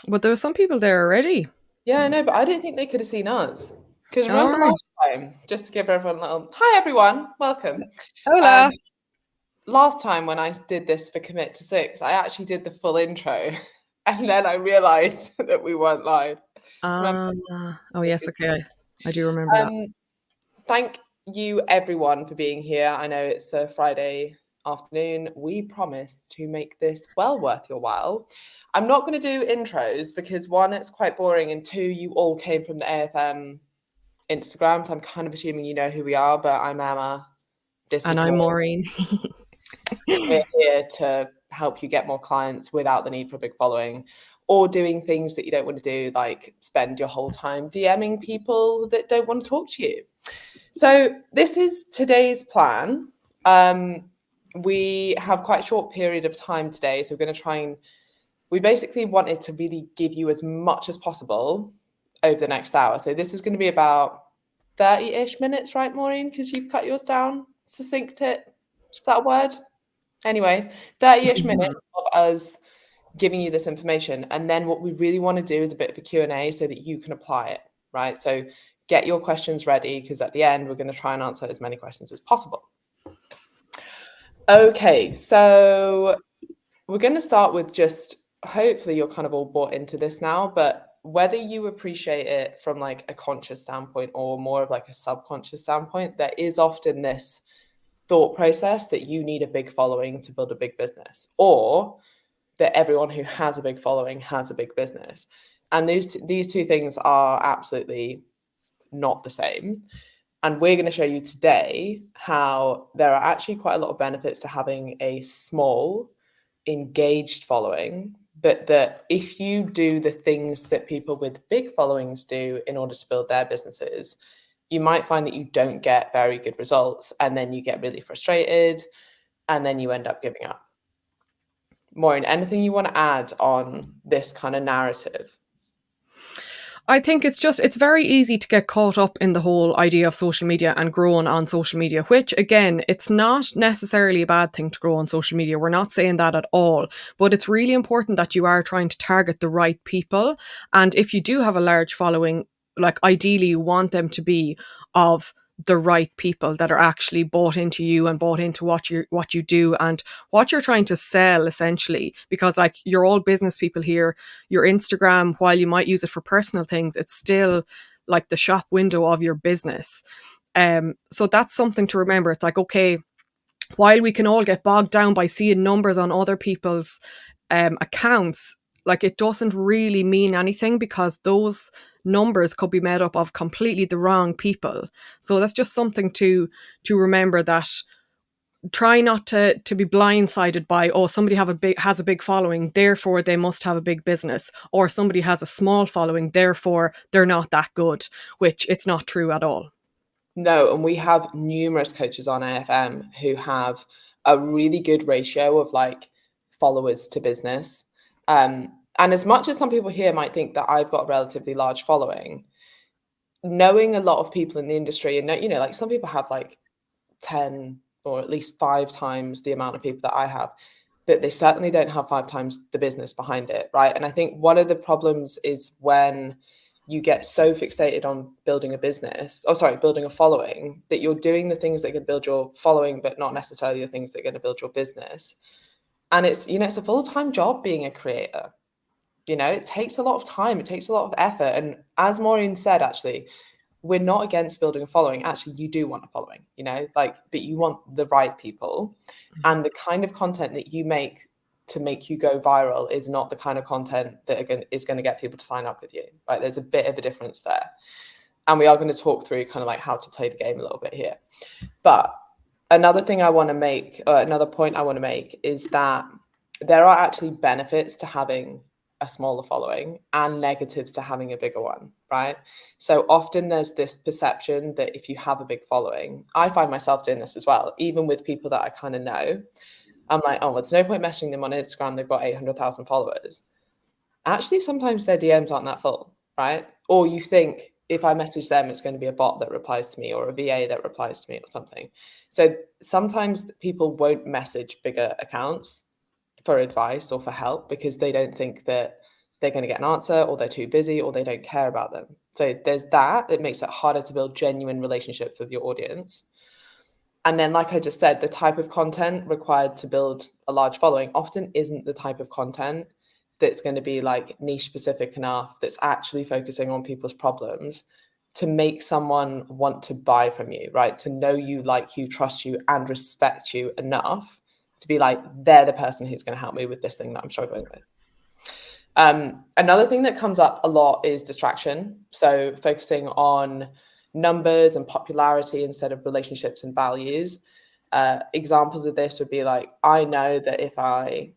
But there were some people there already. Yeah, I know, but I didn't think they could have seen us. Because All remember right. last time, just to give everyone a little, hi everyone, welcome. Um, Hola. last time when I did this for Commit to Six, I actually did the full intro, and then I realised that we weren't live. Remember? Ah, oh Which yes, is okay. I do remember that. um, thank you everyone for being here. I know it's a Friday afternoon. We promise to make this well worth your while. I'm not going to do intros because one, it's quite boring, and two, you all came from the AFM Instagram, so I'm kind of assuming you know who we are, but I'm Emma. This And is I'm Maureen. Maureen. We're here to help you get more clients without the need for a big following or doing things that you don't want to do, like spend your whole time DMing people that don't want to talk to you. So, this is today's plan. We have quite a short period of time today, so we're going to try and we basically wanted to really give you as much as possible over the next hour. So this is going to be about 30-ish minutes, right, Maureen? Because you've cut yours down, succinct it. Is that a word? Anyway, 30-ish Mhm. minutes of us giving you this information. And then what we really want to do is a bit of a Q&A so that you can apply it, right? So get your questions ready because at the end, we're going to try and answer as many questions as possible. Okay, so we're going to start with just hopefully you're kind of all bought into this now, but whether you appreciate it from like a conscious standpoint or more of like a subconscious standpoint, there is often this thought process that you need a big following to build a big business, or that everyone who has a big following has a big business. And these two things are absolutely not the same. And we're going to show you today how there are actually quite a lot of benefits to having a small, engaged following, but that if you do the things that people with big followings do in order to build their businesses, you might find that you don't get very good results. And then you get really frustrated and then you end up giving up. Maureen, anything you want to add on this kind of narrative? I think it's very easy to get caught up in the whole idea of social media and growing on social media, which again, it's not necessarily a bad thing to grow on social media. We're not saying that at all, but it's really important that you are trying to target the right people. And if you do have a large following, like ideally you want them to be of the right people that are actually bought into you and bought into what you do and what you're trying to sell essentially, because like you're all business people here. Your Instagram, while you might use it for personal things, it's still like the shop window of your business. So that's something to remember. It's like, okay, while we can all get bogged down by seeing numbers on other people's accounts, like it doesn't really mean anything because those numbers could be made up of completely the wrong people. So that's just something to remember, that try not to be blindsided by, oh, somebody has a big following, therefore they must have a big business, or somebody has a small following, therefore they're not that good, which it's not true at all. No, and we have numerous coaches on AFM who have a really good ratio of like followers to business. And as much as some people here might think that I've got a relatively large following, knowing a lot of people in the industry, and like some people have like 10 or at least 5 times the amount of people that I have, but they certainly don't have 5 times the business behind it, right? And I think one of the problems is when you get so fixated on building a business, oh sorry, building a following, that you're doing the things that can build your following, but not necessarily the things that are going to build your business. And it's a full-time job being a creator. It takes a lot of time, it takes a lot of effort. And as Maureen said, actually, we're not against building a following. Actually, you do want a following, like, but you want the right people. And the kind of content that you make to make you go viral is not the kind of content that is going to get people to sign up with you, right? There's a bit of a difference there. And we are going to talk through kind of like how to play the game a little bit here. But another thing I want to make, another point I want to make is that there are actually benefits to having a smaller following and negatives to having a bigger one, right? So often there's this perception that if you have a big following, I find myself doing this as well, even with people that I kind of know. I'm like, oh, well, there's no point messaging them on Instagram. They've got 800,000 followers. Actually, sometimes their DMs aren't that full, right? Or you think if I message them, it's going to be a bot that replies to me or a VA that replies to me or something. So sometimes people won't message bigger accounts for advice or for help because they don't think that they're going to get an answer, or they're too busy, or they don't care about them. So there's that. It makes it harder to build genuine relationships with your audience. And then, like I just said, the type of content required to build a large following often isn't the type of content that's going to be like niche specific enough, that's actually focusing on people's problems to make someone want to buy from you, right? To know you, like you, trust you, and respect you enough to be like, they're the person who's going to help me with this thing that I'm struggling with. Another thing that comes up a lot is distraction. So focusing on numbers and popularity instead of relationships and values. Examples of this would be like, I know that if I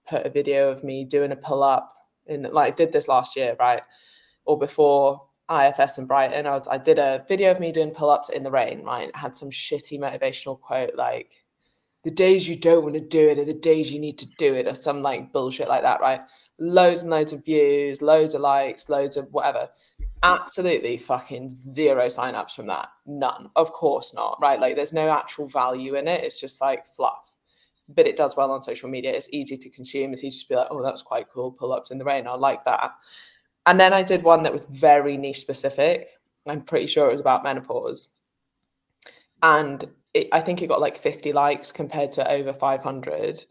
put a video of me doing a pull-up in, like I did this last year, right? Or before IFS in Brighton, I did a video of me doing pull-ups in the rain, right? It had some shitty motivational quote like, the days you don't want to do it are the days you need to do it, or some like bullshit like that, right? Loads and loads of views, loads of likes, loads of whatever. Absolutely fucking zero signups from that. None. Of course not, right? Like there's no actual value in it. It's just like fluff. But it does well on social media. It's easy to consume. It's easy to be like, oh, that's quite cool. Pull-ups in the rain. I like that. And then I did one that was very niche specific. I'm pretty sure it was about menopause. And I think it got like 50 likes compared to over 500.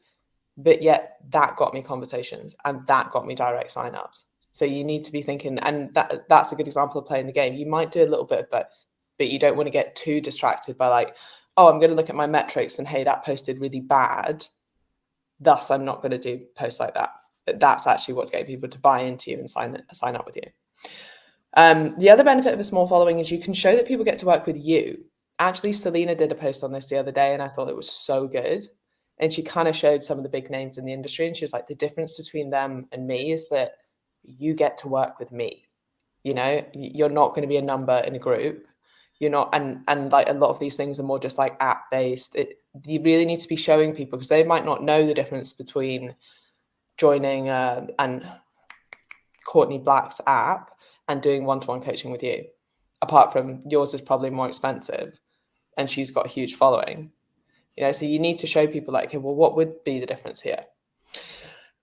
But yet that got me conversations and that got me direct signups. So you need to be thinking, and that's a good example of playing the game. You might do a little bit of both, but you don't want to get too distracted by like, oh, I'm going to look at my metrics and hey, that posted really bad. Thus, I'm not going to do posts like that. But that's actually what's getting people to buy into you and sign up with you. The other benefit of a small following is you can show that people get to work with you. Actually, Selena did a post on this the other day and I thought it was so good. And she kind of showed some of the big names in the industry. And she was like, the difference between them and me is that you get to work with me. You know, you're not going to be a number in a group. You're not, and like a lot of these things are more just like app based. You really need to be showing people because they might not know the difference between joining and Courtney Black's app and doing one-to-one coaching with you. Apart from yours is probably more expensive and she's got a huge following. You know, so you need to show people like, okay, well, what would be the difference here?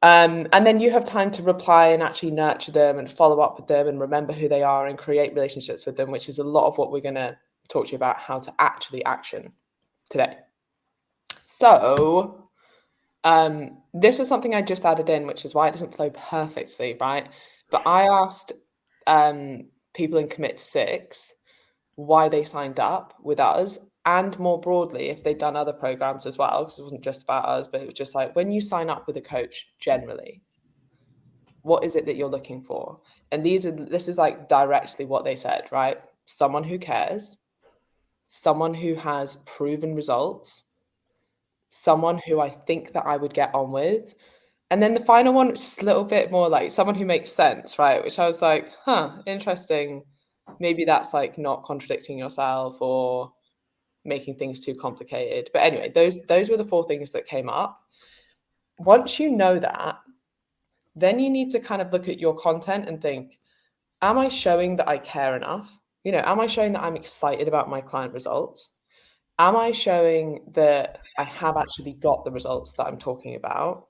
And then you have time to reply and actually nurture them and follow up with them and remember who they are and create relationships with them, which is a lot of what we're going to talk to you about how to actually action today. So this was something I just added in, which is why it doesn't flow perfectly, right? But I asked people in Commit to Six why they signed up with us. And more broadly, if they'd done other programs as well, because it wasn't just about us, but it was just like, when you sign up with a coach generally, what is it that you're looking for? And this is like directly what they said, right? Someone who cares, someone who has proven results, someone who I think that I would get on with. And then the final one, which is a little bit more like someone who makes sense, right? Which I was like, interesting. Maybe that's like not contradicting yourself or making things too complicated. But anyway, those were the 4 things that came up. Once you know that, then you need to kind of look at your content and think, am I showing that I care enough? You know, am I showing that I'm excited about my client results? Am I showing that I have actually got the results that I'm talking about?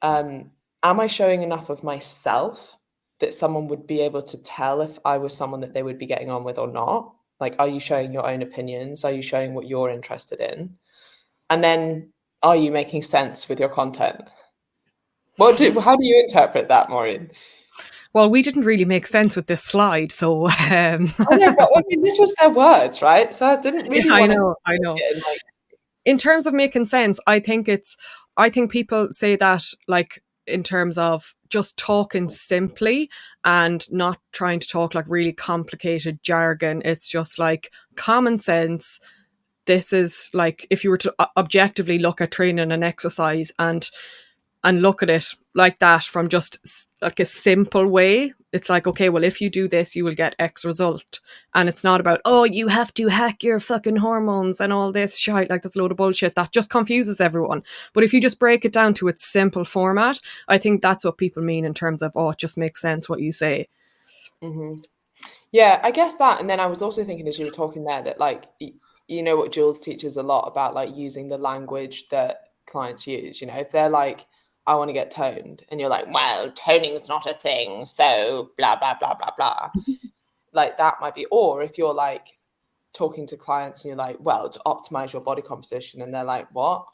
Am I showing enough of myself that someone would be able to tell if I was someone that they would be getting on with or not? Like, are you showing your own opinions? Are you showing what you're interested in? And then, are you making sense with your content? How do you interpret that, Maureen? Well, we didn't really make sense with this slide, so I know, but I mean, this was their words, right? So I didn't really I want know. to. In terms of making sense, I think people say that like in terms of just talking simply and not trying to talk like really complicated jargon. It's just like common sense. This is like if you were to objectively look at training and exercise and look at it like that from just like a simple way. It's like, okay, well, if you do this, you will get X result. And it's not about, oh, you have to hack your fucking hormones and all this shit. Like, that's a load of bullshit. That just confuses everyone. But if you just break it down to its simple format, I think that's what people mean in terms of, oh, it just makes sense what you say. Mm-hmm. Yeah, I guess that. And then I was also thinking as you were talking there that like, you know what Jules teaches a lot about like using the language that clients use. You know, if they're like, I want to get toned. And you're like, well, toning is not a thing. So blah, blah, blah, blah, blah. Like that might be, or if you're like talking to clients and you're like, well, to optimize your body composition. And they're like, what?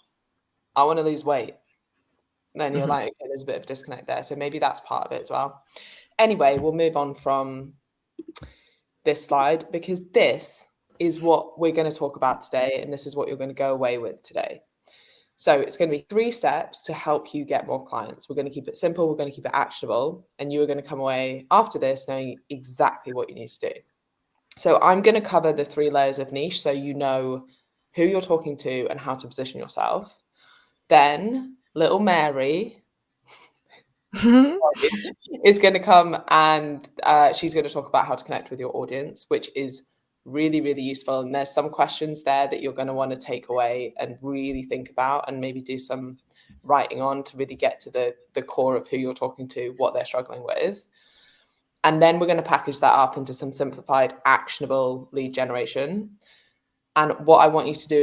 I want to lose weight. Then you're like, okay, there's a bit of disconnect there. So maybe that's part of it as well. Anyway, we'll move on from this slide because this is what we're going to talk about today. And this is what you're going to go away with today. So it's going to be 3 steps to help you get more clients. We're going to keep it simple. We're going to keep it actionable. And you are going to come away after this knowing exactly what you need to do. So I'm going to cover the 3 layers of niche so you know who you're talking to and how to position yourself. Then little Mary is going to come and she's going to talk about how to connect with your audience, which is really, really useful. And there's some questions there that you're going to want to take away and really think about and maybe do some writing on to really get to the core of who you're talking to, what they're struggling with. And then we're going to package that up into some simplified, actionable lead generation. And what I want you to do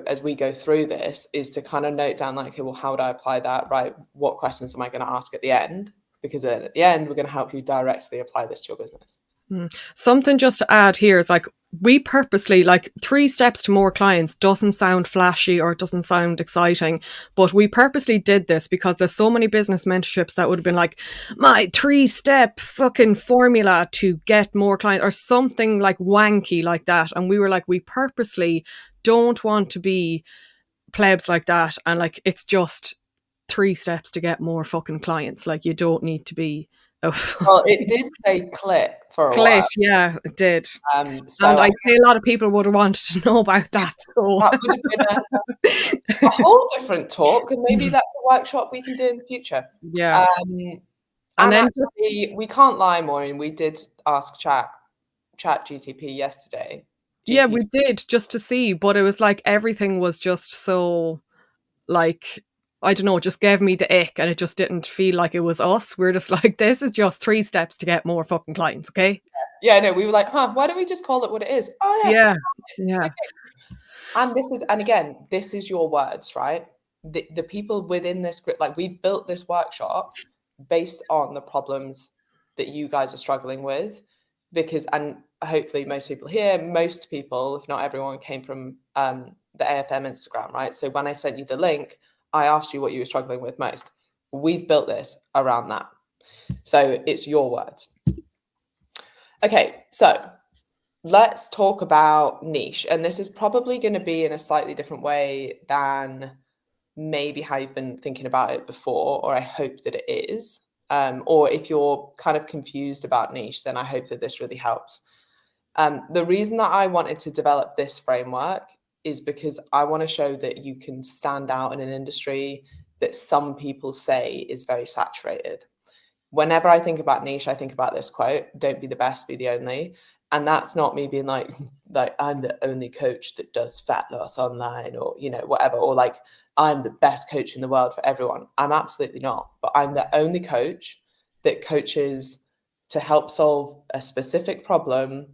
as we go through this is to kind of note down like, okay, well, how would I apply that, right? What questions am I going to ask at the end? Because then at the end, we're going to help you directly apply this to your business. Something just to add here is like, we purposely, like 3 steps to more clients doesn't sound flashy or it doesn't sound exciting, but we purposely did this because there's so many business mentorships that would have been like, my 3-step fucking formula to get more clients or something like wanky like that. And we were like, we purposely don't want to be plebs like that. And like, it's just 3 steps to get more fucking clients. Like, you don't need to be Well, it did say clip for a Clit, while. yeah, it did. So And I'd say a lot of people would have wanted to know about that. So. that would have been a whole different talk, and maybe that's a workshop we can do in the future. Yeah. And then actually, we can't lie, Maureen. We did ask Chat GTP yesterday. Yeah, we did just to see, but it was like everything was just so like, I don't know, it just gave me the ick and it just didn't feel like it was us. We're just like, this is just 3 steps to get more fucking clients, okay? Yeah, no, we were like, why don't we just call it what it is? Oh yeah. Yeah. Okay. And again, this is your words, right? The people within this group, like we built this workshop based on the problems that you guys are struggling with, and hopefully most people, if not everyone, came from the AFM Instagram, right? So when I sent you the link, I asked you what you were struggling with most. We've built this around that. So it's your words. Okay, so let's talk about niche. And this is probably going to be in a slightly different way than maybe how you've been thinking about it before, or I hope that it is. Or if you're kind of confused about niche, then I hope that this really helps. The reason that I wanted to develop this framework is because I want to show that you can stand out in an industry that some people say is very saturated. Whenever I think about niche, I think about this quote: "Don't be the best, be the only." And that's not me being like I'm the only coach that does fat loss online, or whatever, or like I'm the best coach in the world for everyone. I'm absolutely not. But I'm the only coach that coaches to help solve a specific problem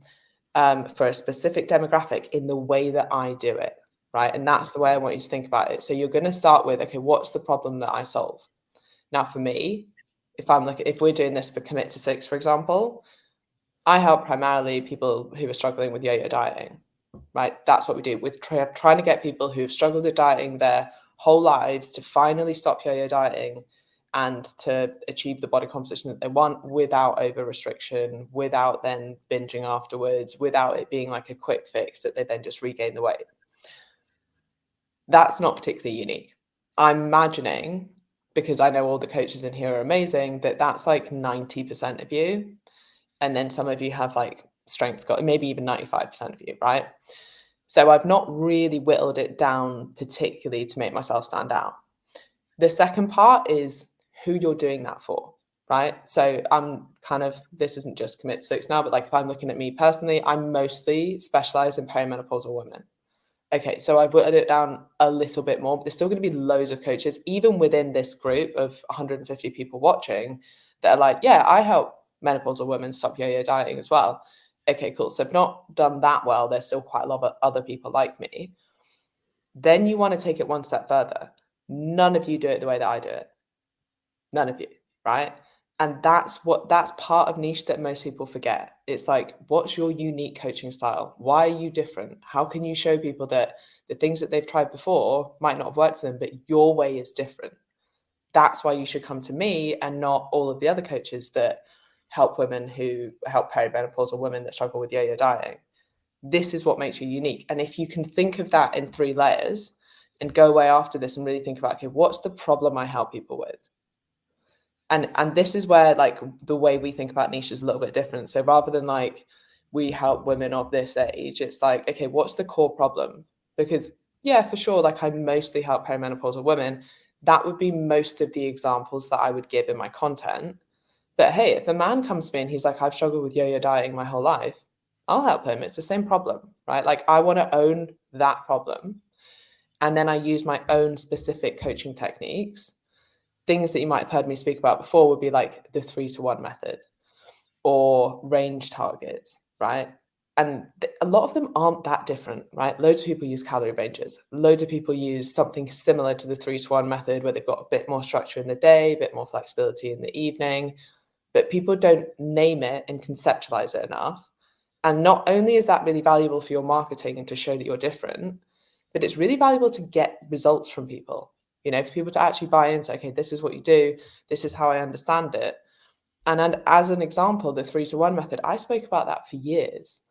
for a specific demographic in the way that I do it, right? And that's the way I want you to think about it. So you're going to start with, okay, what's the problem that I solve? Now, for me, if we're doing this for Commit to 6, for example, I help primarily people who are struggling with yo-yo dieting, right? That's what we do. We're trying to get people who've struggled with dieting their whole lives to finally stop yo-yo dieting and to achieve the body composition that they want without over restriction, without then binging afterwards, without it being like a quick fix that they then just regain the weight. That's not particularly unique. I'm imagining, because I know all the coaches in here are amazing, that's like 90% of you. And then some of you have like strength, maybe even 95% of you, right? So I've not really whittled it down particularly to make myself stand out. The second part is who you're doing that for, right? So I'm this isn't just Commit 6 now, but like if I'm looking at me personally, I'm mostly specialized in perimenopausal women. Okay, so I've whittled it down a little bit more, but there's still going to be loads of coaches, even within this group of 150 people watching, that are like, yeah, I help menopausal women stop yo-yo dieting as well. Okay, cool. So I've not done that well. There's still quite a lot of other people like me. Then you want to take it one step further. None of you do it the way that I do it. None of you, right? And that's part of niche that most people forget. It's like, what's your unique coaching style? Why are you different? How can you show people that the things that they've tried before might not have worked for them, but your way is different? That's why you should come to me and not all of the other coaches that help women who help perimenopausal women that struggle with yo-yo dieting. This is what makes you unique. And if you can think of that in 3 layers and go away after this and really think about, okay, what's the problem I help people with? And this is where like the way we think about niche is a little bit different. So rather than like we help women of this age, it's like, okay, what's the core problem? Because yeah, for sure, like I mostly help perimenopausal women. That would be most of the examples that I would give in my content. But hey, if a man comes to me and he's like, I've struggled with yo-yo dieting my whole life, I'll help him. It's the same problem, right? Like I want to own that problem. And then I use my own specific coaching techniques. Things that you might have heard me speak about before would be like the 3-to-1 method or range targets, right? And a lot of them aren't that different, right? Loads of people use calorie ranges. Loads of people use something similar to the 3-to-1 method where they've got a bit more structure in the day, a bit more flexibility in the evening, but people don't name it and conceptualize it enough. And not only is that really valuable for your marketing and to show that you're different, but it's really valuable to get results from people. You know, for people to actually buy into, okay, this is what you do, this is how I understand it. And as an example, the 3-to-1 method, I spoke about that for years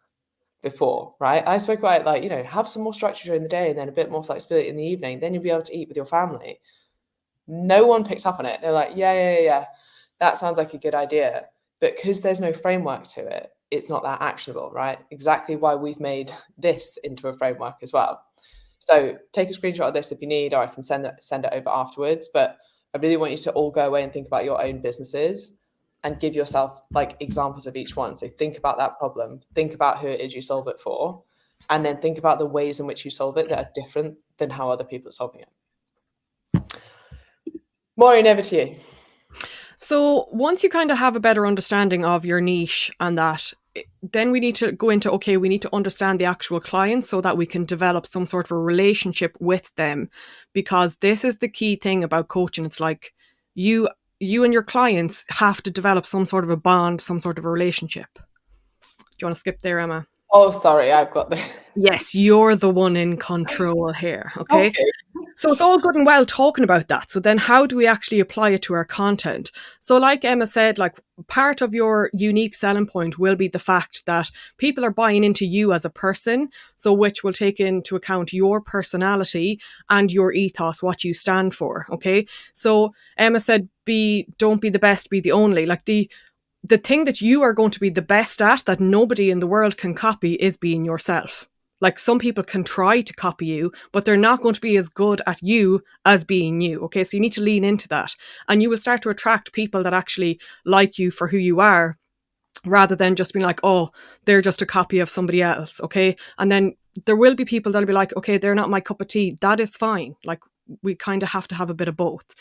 before, right? I spoke about it like, you know, have some more structure during the day and then a bit more flexibility in the evening, then you'll be able to eat with your family. No one picked up on it. They're like, yeah, that sounds like a good idea. But because there's no framework to it, it's not that actionable, right? Exactly why we've made this into a framework as well. So take a screenshot of this if you need, or I can send it over afterwards. But I really want you to all go away and think about your own businesses and give yourself like examples of each one. So think about that problem, think about who it is you solve it for, and then think about the ways in which you solve it that are different than how other people are solving it. Maureen, over to you. So once you kind of have a better understanding of your niche and that, then we need to go into, okay, we need to understand the actual clients so that we can develop some sort of a relationship with them, because this is the key thing about coaching. It's like you and your clients have to develop some sort of a bond, some sort of a relationship. Do you want to skip there, Emma? Oh, sorry, I've got the... Yes, you're the one in control here, okay? Okay. So it's all good and well talking about that. So then how do we actually apply it to our content? So like Emma said, like part of your unique selling point will be the fact that people are buying into you as a person, so which will take into account your personality and your ethos, what you stand for, okay? So Emma said, don't be the best, be the only. Like the thing that you are going to be the best at that nobody in the world can copy is being yourself. Like some people can try to copy you, but they're not going to be as good at you as being you. Okay, so you need to lean into that. And you will start to attract people that actually like you for who you are, rather than just being like, oh, they're just a copy of somebody else. Okay. And then there will be people that'll be like, okay, they're not my cup of tea. That is fine. Like we kind of have to have a bit of both.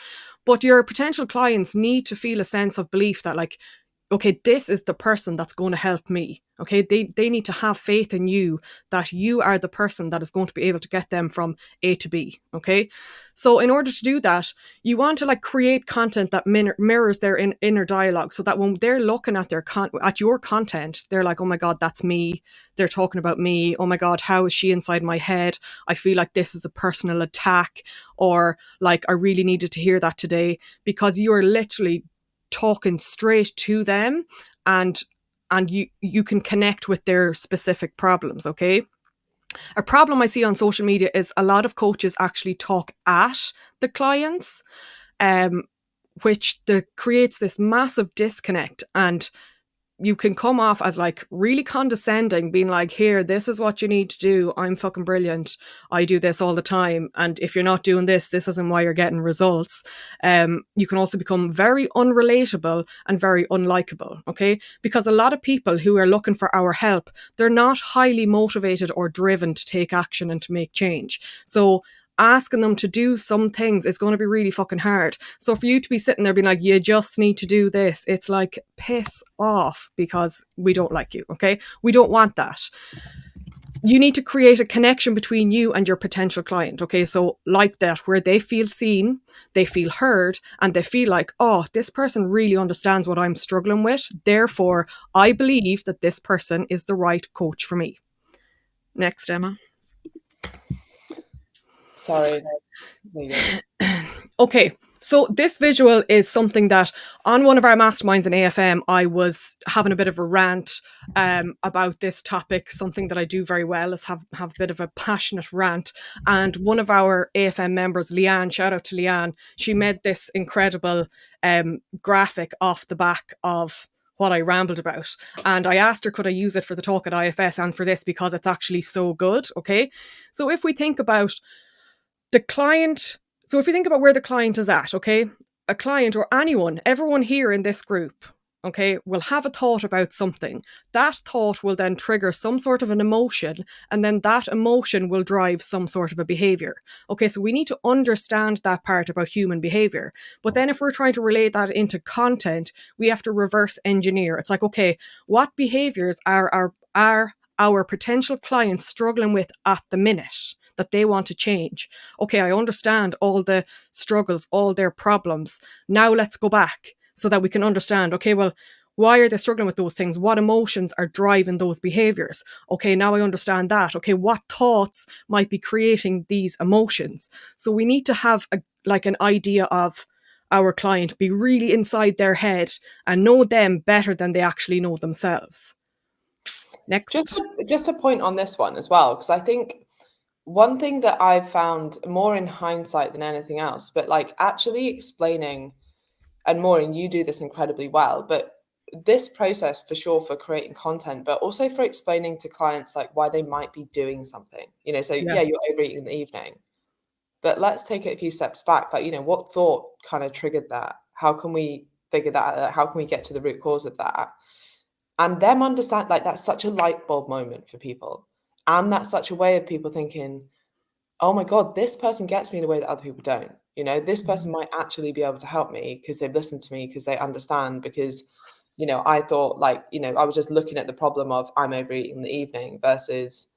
But your potential clients need to feel a sense of belief that like, okay, this is the person that's going to help me. Okay, they need to have faith in you that you are the person that is going to be able to get them from A to B. Okay, so in order to do that, you want to like create content that mirrors their inner dialogue, so that when they're looking at at your content, they're like, oh my god, that's me. They're talking about me. Oh my god, how is she inside my head? I feel like this is a personal attack, or like I really needed to hear that today, because you are literally talking straight to them, and you can connect with their specific problems. Okay, a problem I see on social media is a lot of coaches actually talk at the clients, um which creates this massive disconnect, and you can come off as like really condescending, being like, here, this is what you need to do. I'm fucking brilliant. I do this all the time. And if you're not doing this, this isn't why you're getting results. You can also become very unrelatable and very unlikable, okay? Because a lot of people who are looking for our help, they're not highly motivated or driven to take action and to make change. So asking them to do some things is going to be really fucking hard. So for you to be sitting there being like, you just need to do this, it's like, piss off, because we don't like you, okay? We don't want that. you need to create a connection between you and your potential client. Okay, so like that, where they feel seen, they feel heard, and they feel like, oh, this person really understands what I'm struggling with. Therefore, I believe that this person is the right coach for me. Next, Emma. Sorry. There you go. Okay, so this visual is something that on one of our masterminds in AFM, I was having a bit of a rant about this topic. Something that I do very well is have a bit of a passionate rant. And one of our AFM members, Leanne, shout out to Leanne, she made this incredible graphic off the back of what I rambled about. And I asked her, could I use it for the talk at IFS and for this, because it's actually so good. Okay, so if we think about the client, so if you think about where the client is at, okay, a client or anyone, everyone here in this group, okay, will have a thought about something. That thought will then trigger some sort of an emotion, and then that emotion will drive some sort of a behavior. Okay, so we need to understand that part about human behavior. But then if we're trying to relate that into content, we have to reverse engineer. It's like, okay, what behaviors are our potential clients struggling with at the minute that they want to change? Okay, I understand all the struggles, all their problems. Now let's go back so that we can understand, okay, well, why are they struggling with those things? What emotions are driving those behaviors? Okay, now I understand that. Okay, what thoughts might be creating these emotions? So we need to have an idea of our client, be really inside their head and know them better than they actually know themselves. Next. Just a point on this one as well, because I think one thing that I've found more in hindsight than anything else, but like actually explaining, and Maureen, you do this incredibly well, but this process for sure for creating content, but also for explaining to clients like why they might be doing something, you know, so Yeah. yeah, you're overeating in the evening, but let's take it a few steps back. Like, you know, what thought kind of triggered that? How can we figure that out? How can we get to the root cause of that? And them understand, like, that's such a light bulb moment for people. And that's such a way of people thinking, oh my God, this person gets me in a way that other people don't. You know, this person might actually be able to help me because they've listened to me, because they understand, because, you know, I thought like, you know, I was just looking at the problem of I'm overeating in the evening versus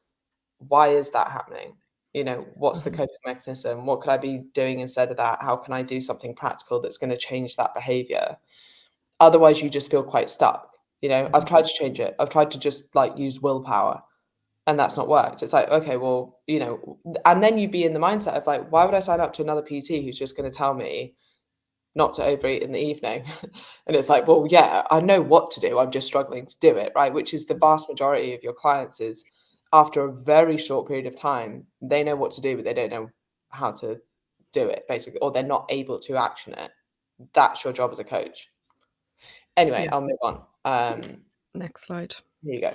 why is that happening? You know, what's the coping mechanism? What could I be doing instead of that? How can I do something practical that's going to change that behavior? Otherwise, you just feel quite stuck. You know, I've tried to change it. I've tried to just like use willpower, and that's not worked. It's like, okay, well, you know, and then you'd be in the mindset of like, why would I sign up to another PT who's just going to tell me not to overeat in the evening? And it's like, well, yeah, I know what to do. I'm just struggling to do it, right? Which is the vast majority of your clients is after a very short period of time, they know what to do, but they don't know how to do it, basically, or they're not able to action it. That's your job as a coach. Anyway, Yeah. I'll move on. Next slide. Here you go.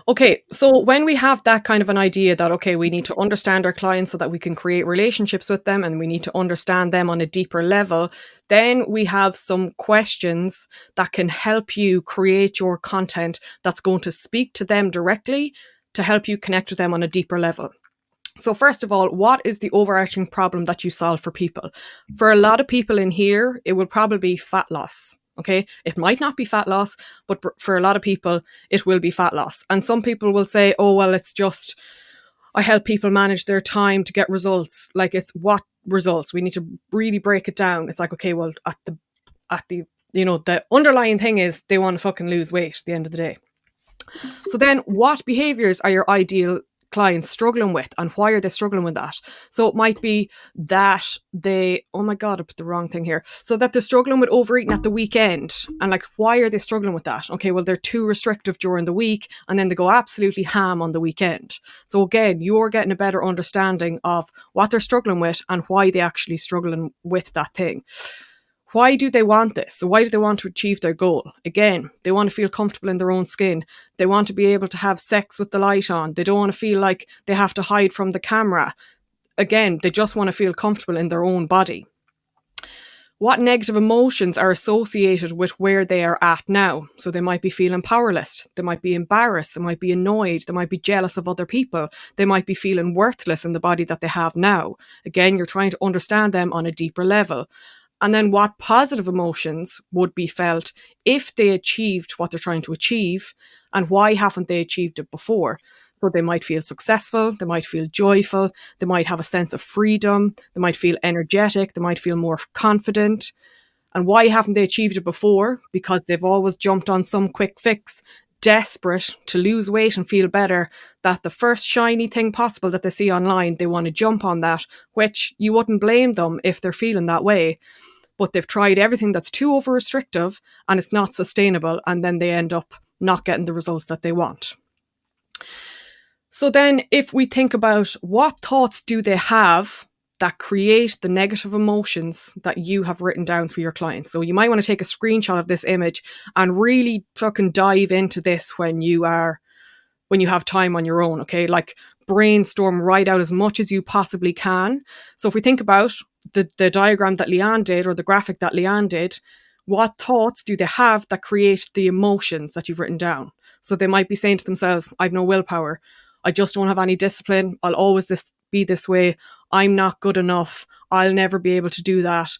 Okay, so when we have that kind of an idea that, okay, we need to understand our clients so that we can create relationships with them and we need to understand them on a deeper level, then we have some questions that can help you create your content that's going to speak to them directly to help you connect with them on a deeper level. So first of all, what is the overarching problem that you solve for people? For a lot of people in here, it will probably be fat loss. Okay, it might not be fat loss, but for a lot of people, it will be fat loss. And some people will say, oh, well, it's just, I help people manage their time to get results. Like, it's what results? We need to really break it down. It's like, okay, well, at the, you know, the underlying thing is they want to fucking lose weight at the end of the day. So then what behaviors are your ideal clients struggling with, and why are they struggling with that? So it might be that they, oh my God, I put the wrong thing here. So that they're struggling with overeating at the weekend. And like, why are they struggling with that? Okay, well, they're too restrictive during the week and then they go absolutely ham on the weekend. So again, you're getting a better understanding of what they're struggling with and why they actually struggling with that thing. Why do they want this? So why do they want to achieve their goal? Again, they want to feel comfortable in their own skin. They want to be able to have sex with the light on. They don't want to feel like they have to hide from the camera. Again, they just want to feel comfortable in their own body. What negative emotions are associated with where they are at now? So they might be feeling powerless. They might be embarrassed. They might be annoyed. They might be jealous of other people. They might be feeling worthless in the body that they have now. Again, you're trying to understand them on a deeper level. And then what positive emotions would be felt if they achieved what they're trying to achieve, and why haven't they achieved it before? So they might feel successful, they might feel joyful, they might have a sense of freedom, they might feel energetic, they might feel more confident. And why haven't they achieved it before? Because they've always jumped on some quick fix, desperate to lose weight and feel better, that the first shiny thing possible that they see online, they want to jump on that, which you wouldn't blame them if they're feeling that way. But they've tried everything that's too over restrictive and it's not sustainable, and then they end up not getting the results that they want. So then if we think about what thoughts do they have that create the negative emotions that you have written down for your clients. So you might want to take a screenshot of this image and really fucking dive into this when you have time on your own, okay? Like brainstorm, write out as much as you possibly can. So if we think about the diagram that Leanne did, or the graphic that Leanne did, what thoughts do they have that create the emotions that you've written down? So they might be saying to themselves, I've no willpower. I just don't have any discipline. I'll always be this way. I'm not good enough. I'll never be able to do that.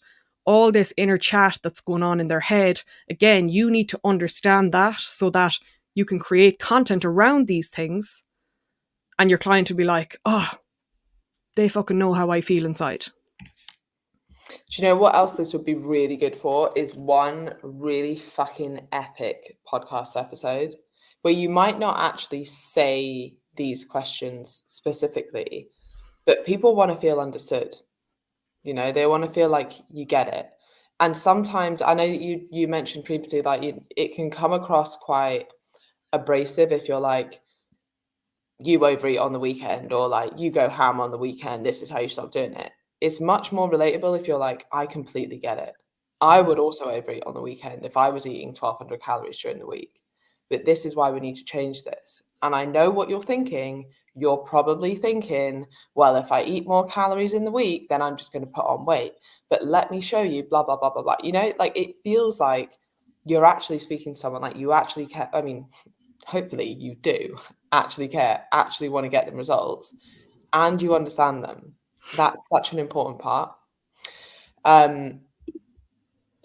All this inner chat that's going on in their head. Again, you need to understand that so that you can create content around these things, and your client will be like, oh, they fucking know how I feel inside. Do you know what else this would be really good for? Is one really fucking epic podcast episode where you might not actually say these questions specifically, but people want to feel understood. You know, they want to feel like you get it. And sometimes, I know that you mentioned previously, like it can come across quite abrasive if you're like, you overeat on the weekend, or like you go ham on the weekend, this is how you stop doing it. It's much more relatable if you're like, I completely get it. I would also overeat on the weekend if I was eating 1,200 calories during the week. But this is why we need to change this. And I know what you're thinking. You're probably thinking, well, if I eat more calories in the week, then I'm just going to put on weight. But let me show you, blah, blah, blah, blah, blah. You know, like it feels like you're actually speaking to someone, like you actually care. I mean, hopefully you do actually care, actually want to get them results, and you understand them. That's such an important part.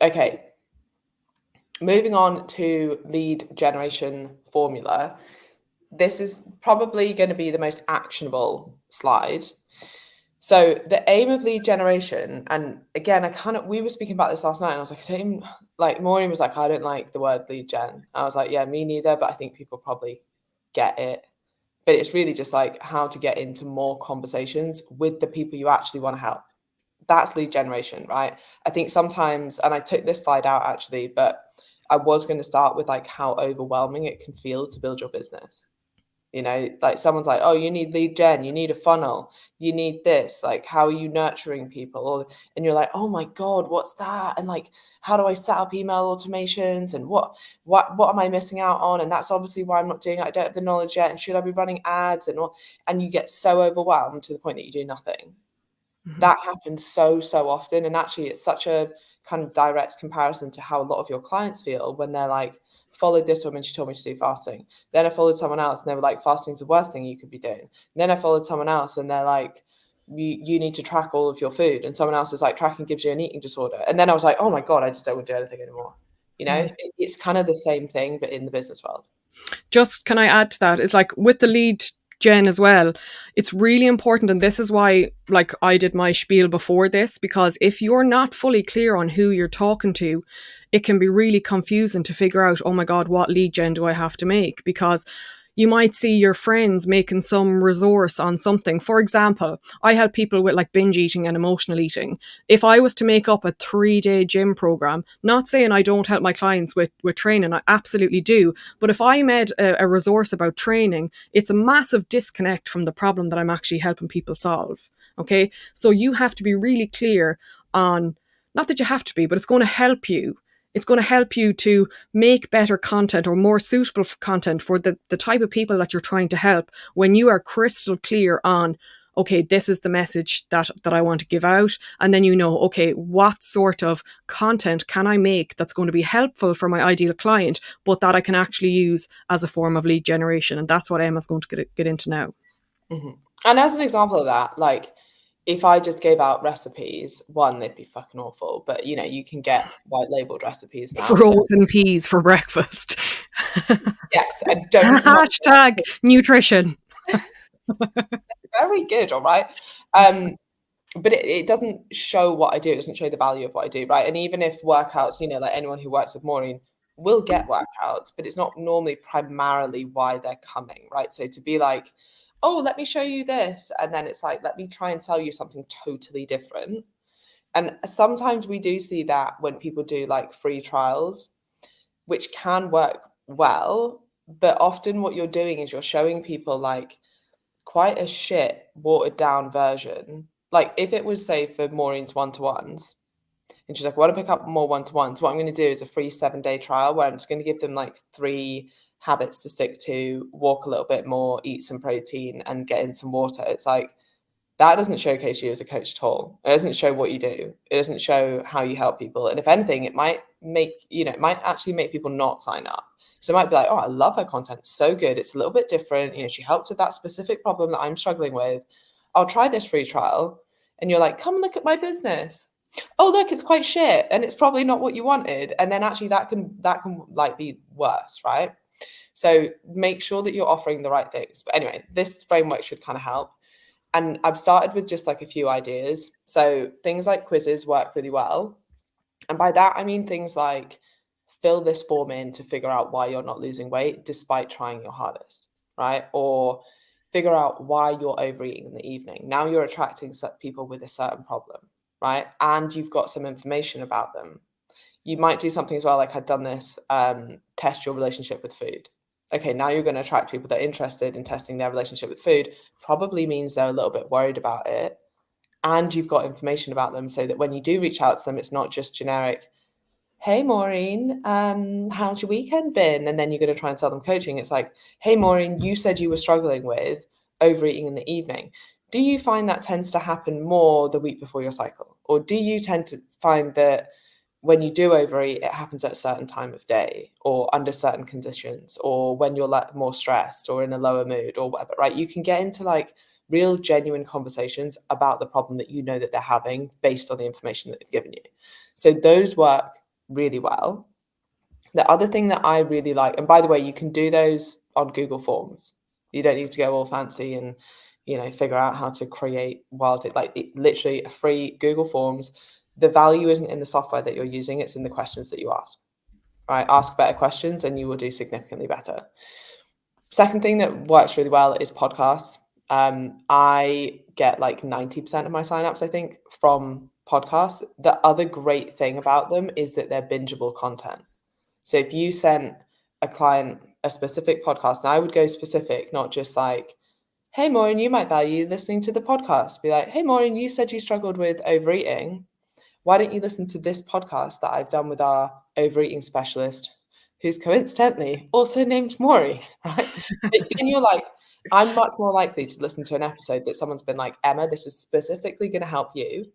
Okay. Moving on to lead generation formula. This is probably going to be the most actionable slide. So the aim of lead generation, and again, we were speaking about this last night, and I was like, Maureen was like, I don't like the word lead gen. I was like, yeah, me neither, but I think people probably get it. But it's really just like how to get into more conversations with the people you actually want to help. That's lead generation, right? I think sometimes, and I took this slide out actually, but I was going to start with like how overwhelming it can feel to build your business. You know, like someone's like, oh, you need lead gen, you need a funnel, you need this, like, how are you nurturing people? And you're like, oh my God, what's that? And like, how do I set up email automations? And what am I missing out on? And that's obviously why I'm not doing it. I don't have the knowledge yet. And should I be running ads? And you get so overwhelmed to the point that you do nothing. Mm-hmm. That happens so often. And actually, it's such a kind of direct comparison to how a lot of your clients feel when they're like, followed this woman, she told me to do fasting. Then I followed someone else and they were like, fasting's the worst thing you could be doing. And then I followed someone else and they're like, you need to track all of your food. And someone else is like, tracking gives you an eating disorder. And then I was like, oh my God, I just don't want to do anything anymore. You know, it's kind of the same thing, but in the business world. Just, can I add to that? It's like with the lead gen as well, it's really important, and this is why like I did my spiel before this, because if you're not fully clear on who you're talking to, it can be really confusing to figure out, oh my God, what lead gen do I have to make? Because you might see your friends making some resource on something. For example, I help people with like binge eating and emotional eating. If I was to make up a 3-day gym program, not saying I don't help my clients with training, I absolutely do. But if I made a resource about training, it's a massive disconnect from the problem that I'm actually helping people solve. Okay. So you have to be really clear on, not that you have to be, but it's going to help you. It's going to help you to make better content or more suitable content for the type of people that you're trying to help when you are crystal clear on, okay, this is the message that I want to give out. And then you know, okay, what sort of content can I make that's going to be helpful for my ideal client, but that I can actually use as a form of lead generation. And that's what Emma's going to get into now. Mm-hmm. And as an example of that, like, if I just gave out recipes, one, they'd be fucking awful. But, you know, you can get white labeled recipes now. Frozen peas for breakfast. Yes, I don't. Hashtag nutrition. Very good, all right. But it doesn't show what I do. It doesn't show the value of what I do, right? And even if workouts, like anyone who works with Maureen will get workouts, but it's not normally primarily why they're coming, right? So to be like, oh, let me show you this, and then it's like, let me try and sell you something totally different. And sometimes we do see that when people do like free trials, which can work well, but often what you're doing is you're showing people like quite a shit watered down version. Like if it was say for Maureen's one-to-ones and she's like, I want to pick up more one-to-ones, what I'm going to do is a free 7-day trial where I'm just going to give them like 3 habits to stick to, walk a little bit more, eat some protein and get in some water. It's like, that doesn't showcase you as a coach at all. It doesn't show what you do. It doesn't show how you help people. And if anything, it might make, it might actually make people not sign up. So it might be like, oh, I love her content. It's so good. It's a little bit different. She helps with that specific problem that I'm struggling with. I'll try this free trial. And you're like, come look at my business. Oh, look, it's quite shit. And it's probably not what you wanted. And then actually that can like be worse, right? So make sure that you're offering the right things. But anyway, this framework should kind of help. And I've started with just like a few ideas. So things like quizzes work really well. And by that, I mean things like fill this form in to figure out why you're not losing weight despite trying your hardest, right? Or figure out why you're overeating in the evening. Now you're attracting people with a certain problem, right? And you've got some information about them. You might do something as well, like I'd done this, test your relationship with food. Okay, now you're going to attract people that are interested in testing their relationship with food. Probably means they're a little bit worried about it. And you've got information about them so that when you do reach out to them, it's not just generic, hey, Maureen, how's your weekend been? And then you're going to try and sell them coaching. It's like, hey, Maureen, you said you were struggling with overeating in the evening. Do you find that tends to happen more the week before your cycle? Or do you tend to find that when you do overeat, it happens at a certain time of day or under certain conditions or when you're like more stressed or in a lower mood or whatever, right? You can get into like real genuine conversations about the problem that that they're having based on the information that they've given you. So those work really well. The other thing that I really like, and by the way, you can do those on Google Forms. You don't need to go all fancy and figure out how to create literally a free Google Forms. The value isn't in the software that you're using, it's in the questions that you ask, right? Ask better questions and you will do significantly better. Second thing that works really well is podcasts. I get like 90% of my signups, I think, from podcasts. The other great thing about them is that they're bingeable content. So if you sent a client a specific podcast, and I would go specific, not just like, hey, Maureen, you might value listening to the podcast. Be like, hey, Maureen, you said you struggled with overeating. Why don't you listen to this podcast that I've done with our overeating specialist, who's coincidentally also named Maureen, right? And you're like, I'm much more likely to listen to an episode that someone's been like, Emma, this is specifically going to help you,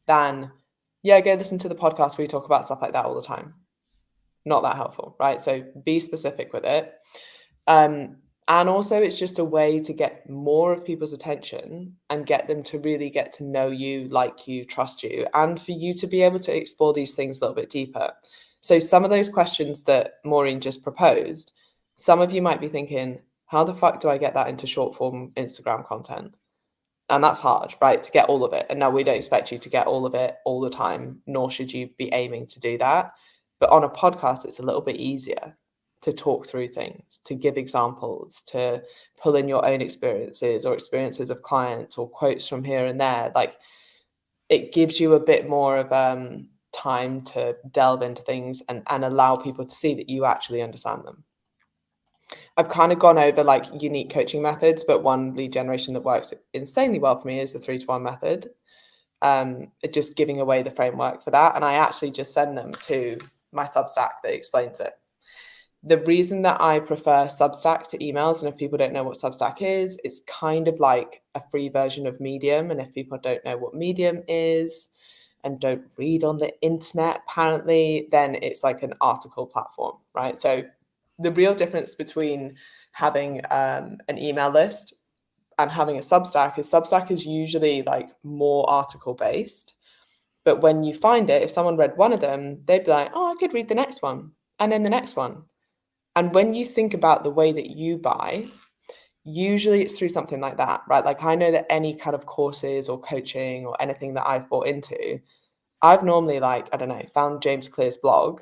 than, yeah, go listen to the podcast where we talk about stuff like that all the time. Not that helpful, right? So be specific with it. And also it's just a way to get more of people's attention and get them to really get to know you, like you, trust you, and for you to be able to explore these things a little bit deeper. So some of those questions that Maureen just proposed, some of you might be thinking, how the fuck do I get that into short form Instagram content? And that's hard, right? To get all of it. And no, we don't expect you to get all of it all the time, nor should you be aiming to do that. But on a podcast, it's a little bit easier to talk through things, to give examples, to pull in your own experiences or experiences of clients or quotes from here and there. Like it gives you a bit more of time to delve into things and allow people to see that you actually understand them. I've kind of gone over like unique coaching methods, but one lead generation that works insanely well for me is the 3-to-1 method. Just giving away the framework for that. And I actually just send them to my Substack that explains it. The reason that I prefer Substack to emails, and if people don't know what Substack is, it's kind of like a free version of Medium. And if people don't know what Medium is and don't read on the internet, apparently, then it's like an article platform, right? So the real difference between having an email list and having a Substack is usually like more article based. But when you find it, if someone read one of them, they'd be like, oh, I could read the next one and then the next one. And when you think about the way that you buy, Usually it's through something like that, right? Like I know that any kind of courses or coaching or anything that I've bought into, I've normally like, I don't know, found James Clear's blog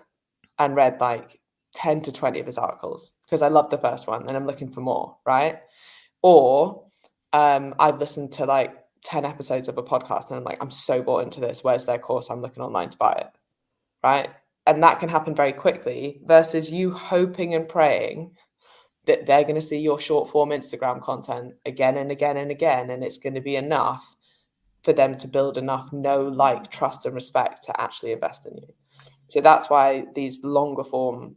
and read like 10 to 20 of his articles because I love the first one and I'm looking for more, right? Or I've listened to like 10 episodes of a podcast and I'm like, I'm so bought into this. Where's their course? I'm looking online to buy it, right? And that can happen very quickly versus you hoping and praying that they're going to see your short form Instagram content again and again and again, and it's going to be enough for them to build enough like, trust and respect to actually invest in you. So that's why these longer form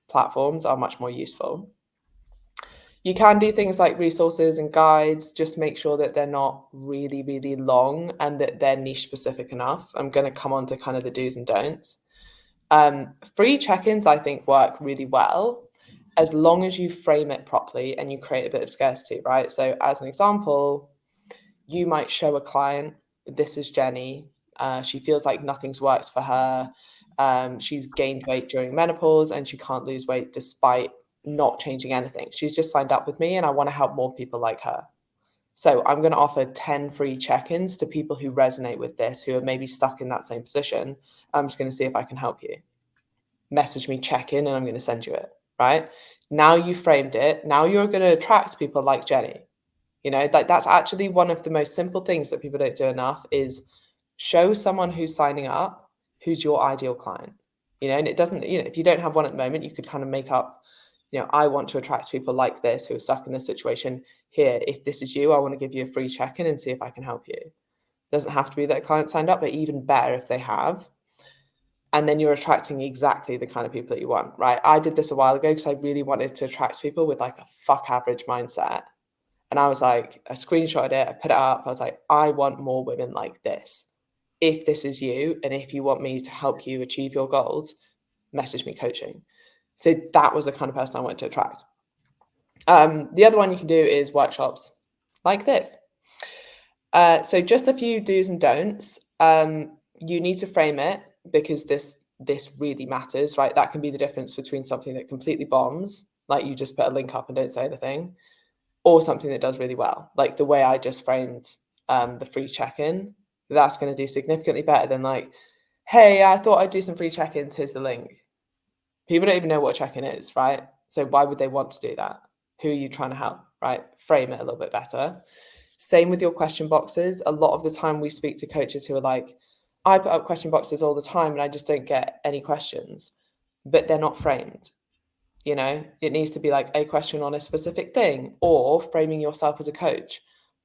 platforms are much more useful. You can do things like resources and guides, just make sure that they're not really, really long and that they're niche specific enough. I'm going to come on to kind of the do's and don'ts. Free check-ins, I think, work really well as long as you frame it properly and you create a bit of scarcity, right? So as an example, you might show a client, this is Jenny. She feels like nothing's worked for her. She's gained weight during menopause and she can't lose weight despite not changing anything. She's just signed up with me and I want to help more people like her. So I'm going to offer 10 free check-ins to people who resonate with this, who are maybe stuck in that same position. I'm just going to see if I can help you. Message me, check in, and I'm going to send you it, right? Now you framed it. Now you're going to attract people like Jenny. You know, like that's actually one of the most simple things that people don't do enough is show someone who's signing up, who's your ideal client. You know, and it doesn't, you know, if you don't have one at the moment, you could kind of make up, you know, I want to attract people like this who are stuck in this situation. Here, if this is you, I want to give you a free check-in and see if I can help you. It doesn't have to be that a client signed up, but even better if they have. And then you're attracting exactly the kind of people that you want, right? I did this a while ago because I really wanted to attract people with like a fuck average mindset. And I was like, I screenshotted it, I put it up. I was like, I want more women like this. If this is you, and if you want me to help you achieve your goals, message me coaching. So that was the kind of person I wanted to attract. The other one you can do is workshops like this. So just a few do's and don'ts. You need to frame it because this really matters, right? That can be the difference between something that completely bombs, like you just put a link up and don't say anything, or something that does really well, like the way I just framed the free check-in. That's going to do significantly better than like, hey, I thought I'd do some free check-ins, here's the link. People don't even know what a check-in is, right? So why would they want to do that? Who are you trying to help, right? Frame it a little bit better. Same with your question boxes. A lot of the time we speak to coaches who are like, I put up question boxes all the time and I just don't get any questions, but they're not framed. You know, it needs to be like a question on a specific thing, or framing yourself as a coach.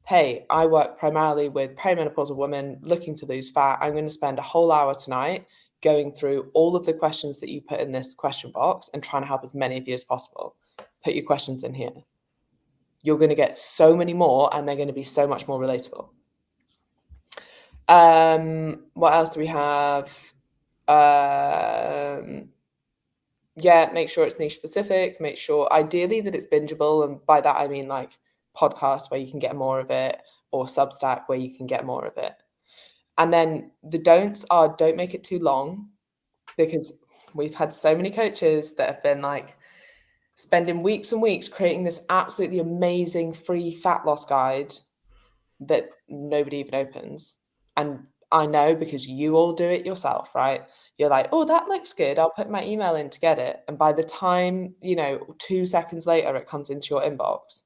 Hey, I work primarily with perimenopausal women looking to lose fat. I'm going to spend a whole hour tonight going through all of the questions that you put in this question box and trying to help as many of you as possible. Put your questions in here. You're going to get so many more and they're going to be so much more relatable. What else do we have? Yeah, make sure it's niche specific, make sure ideally that it's bingeable. And by that, I mean like podcasts where you can get more of it, or Substack where you can get more of it. And then the don'ts are, don't make it too long, because we've had so many coaches that have been like spending weeks and weeks creating this absolutely amazing free fat loss guide that nobody even opens. And I know because you all do it yourself, right? You're like, oh, that looks good. I'll put my email in to get it. And by the time, 2 seconds later, it comes into your inbox,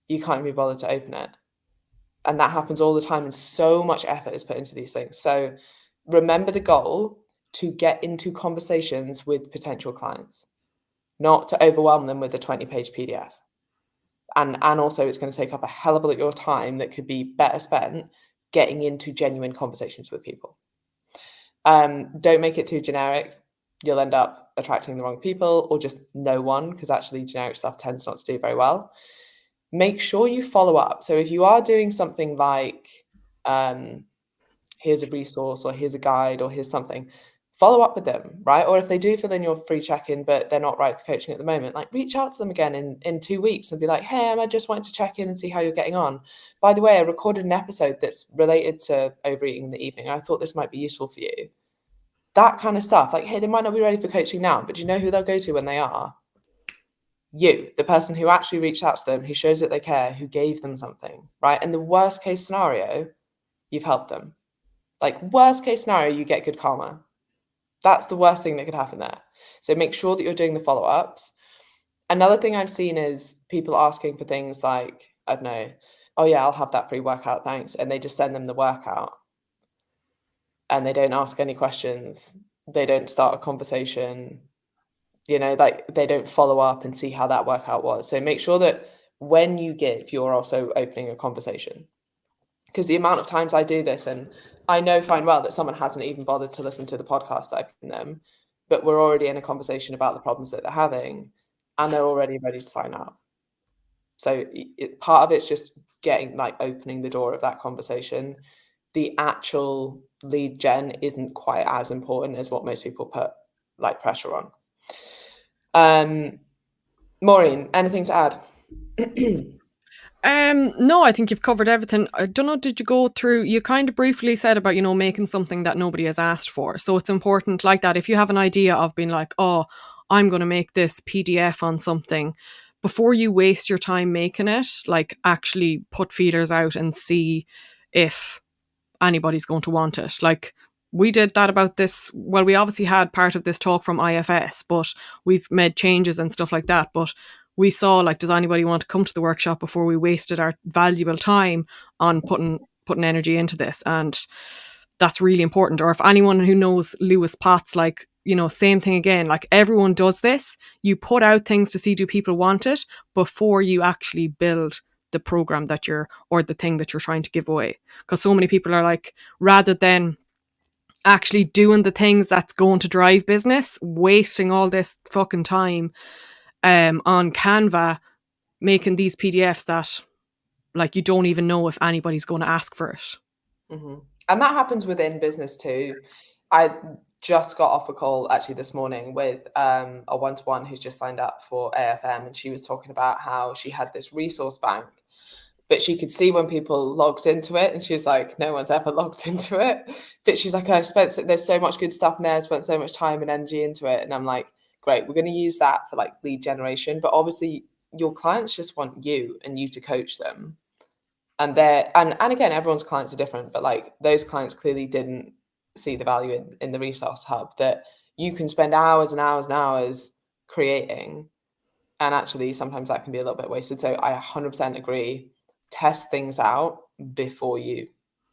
you can't be bothered to open it. And that happens all the time. And so much effort is put into these things. So remember the goal to get into conversations with potential clients, not to overwhelm them with a 20-page PDF. And also it's going to take up a hell of a lot of your time that could be better spent getting into genuine conversations with people. Don't make it too generic. You'll end up attracting the wrong people or just no one, because actually generic stuff tends not to do very well. Make sure you follow up. So if you are doing something like, here's a resource or here's a guide or here's something, follow up with them, right? Or if they do fill in your free check-in, but they're not right for coaching at the moment, like reach out to them again in 2 weeks and be like, hey, I just wanted to check in and see how you're getting on. By the way, I recorded an episode that's related to overeating in the evening. I thought this might be useful for you. That kind of stuff. Like, hey, they might not be ready for coaching now, but do you know who they'll go to when they are? You, the person who actually reached out to them, who shows that they care, who gave them something, right? And the worst case scenario, you've helped them. Like, worst case scenario, you get good karma. That's the worst thing that could happen there. So make sure that you're doing the follow-ups. Another thing I've seen is people asking for things like, I don't know, oh yeah, I'll have that free workout, thanks. And they just send them the workout and they don't ask any questions. They don't start a conversation, like they don't follow up and see how that workout was. So make sure that when you give, you're also opening a conversation. Because the amount of times I do this, and I know fine well that someone hasn't even bothered to listen to the podcast that I've given them, but we're already in a conversation about the problems that they're having, and they're already ready to sign up. So part of it's just opening the door of that conversation. The actual lead gen isn't quite as important as what most people put pressure on. Maureen, anything to add? No, I think you've covered everything. I don't know, did you go through, you kind of briefly said about, making something that nobody has asked for. So it's important like that. If you have an idea of being like, oh, I'm going to make this PDF on something, before you waste your time making it, actually put feelers out and see if anybody's going to want it. Like, we did that about this. Well, we obviously had part of this talk from IFS, but we've made changes and stuff like that. But we saw, does anybody want to come to the workshop before we wasted our valuable time on putting energy into this? And that's really important. Or if anyone who knows Lewis Potts, same thing again, everyone does this. You put out things to see, do people want it, before you actually build the program or the thing that you're trying to give away. Because so many people are rather than actually doing the things that's going to drive business, wasting all this fucking time on Canva, making these PDFs that you don't even know if anybody's going to ask for it. Mm-hmm. And that happens within business too. I just got off a call actually this morning with a one-to-one who's just signed up for AFM, and she was talking about how she had this resource bank, but she could see when people logged into it, and she was like, no one's ever logged into it. But she's like, there's so much good stuff in there, I spent so much time and energy into it. And I'm like, great, we're going to use that for lead generation, but obviously your clients just want you and you to coach them. And again, everyone's clients are different, but those clients clearly didn't see the value in the resource hub that you can spend hours and hours and hours creating, and actually sometimes that can be a little bit wasted. So I 100% agree. Test things out before you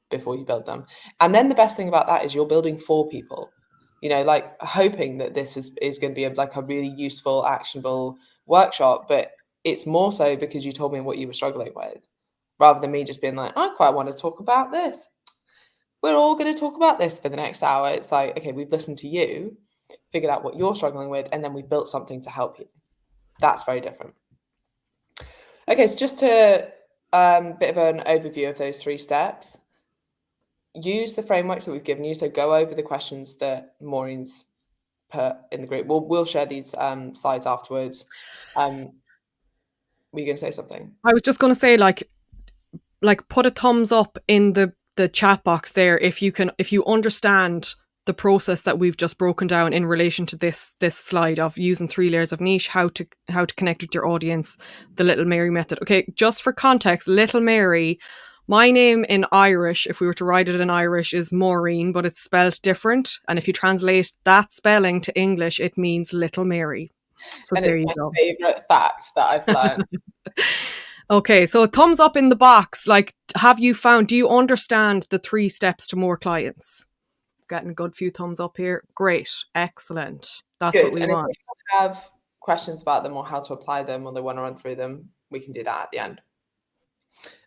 build them. And then the best thing about that is you're building for people, hoping that this is going to be a really useful, actionable workshop, but it's more so because you told me what you were struggling with, rather than me just being like, I quite want to talk about this. We're all going to talk about this for the next hour. It's like, okay, we've listened to you, figured out what you're struggling with, and then we built something to help you. That's very different. Okay, so just to bit of an overview of those 3 steps. Use the frameworks that we've given you. So go over the questions that Maureen's put in the group. We'll share these slides afterwards. Were you going to say something? I was just going to say, put a thumbs up in the chat box there if you understand the process that we've just broken down in relation to this slide of using 3 layers of niche, how to connect with your audience, the Little Mary method. Okay, just for context, Little Mary, my name in Irish, if we were to write it in Irish, is Maureen, but it's spelled different. And if you translate that spelling to English, it means Little Mary. So and there it's you my go. favorite fact that I've learned. Okay, so thumbs up in the box. Do you understand the 3 steps to more clients? Getting a good few thumbs up here. Great. Excellent. That's Good. what we and want. If you have questions about them or how to apply them, or they want to run through them, we can do that at the end.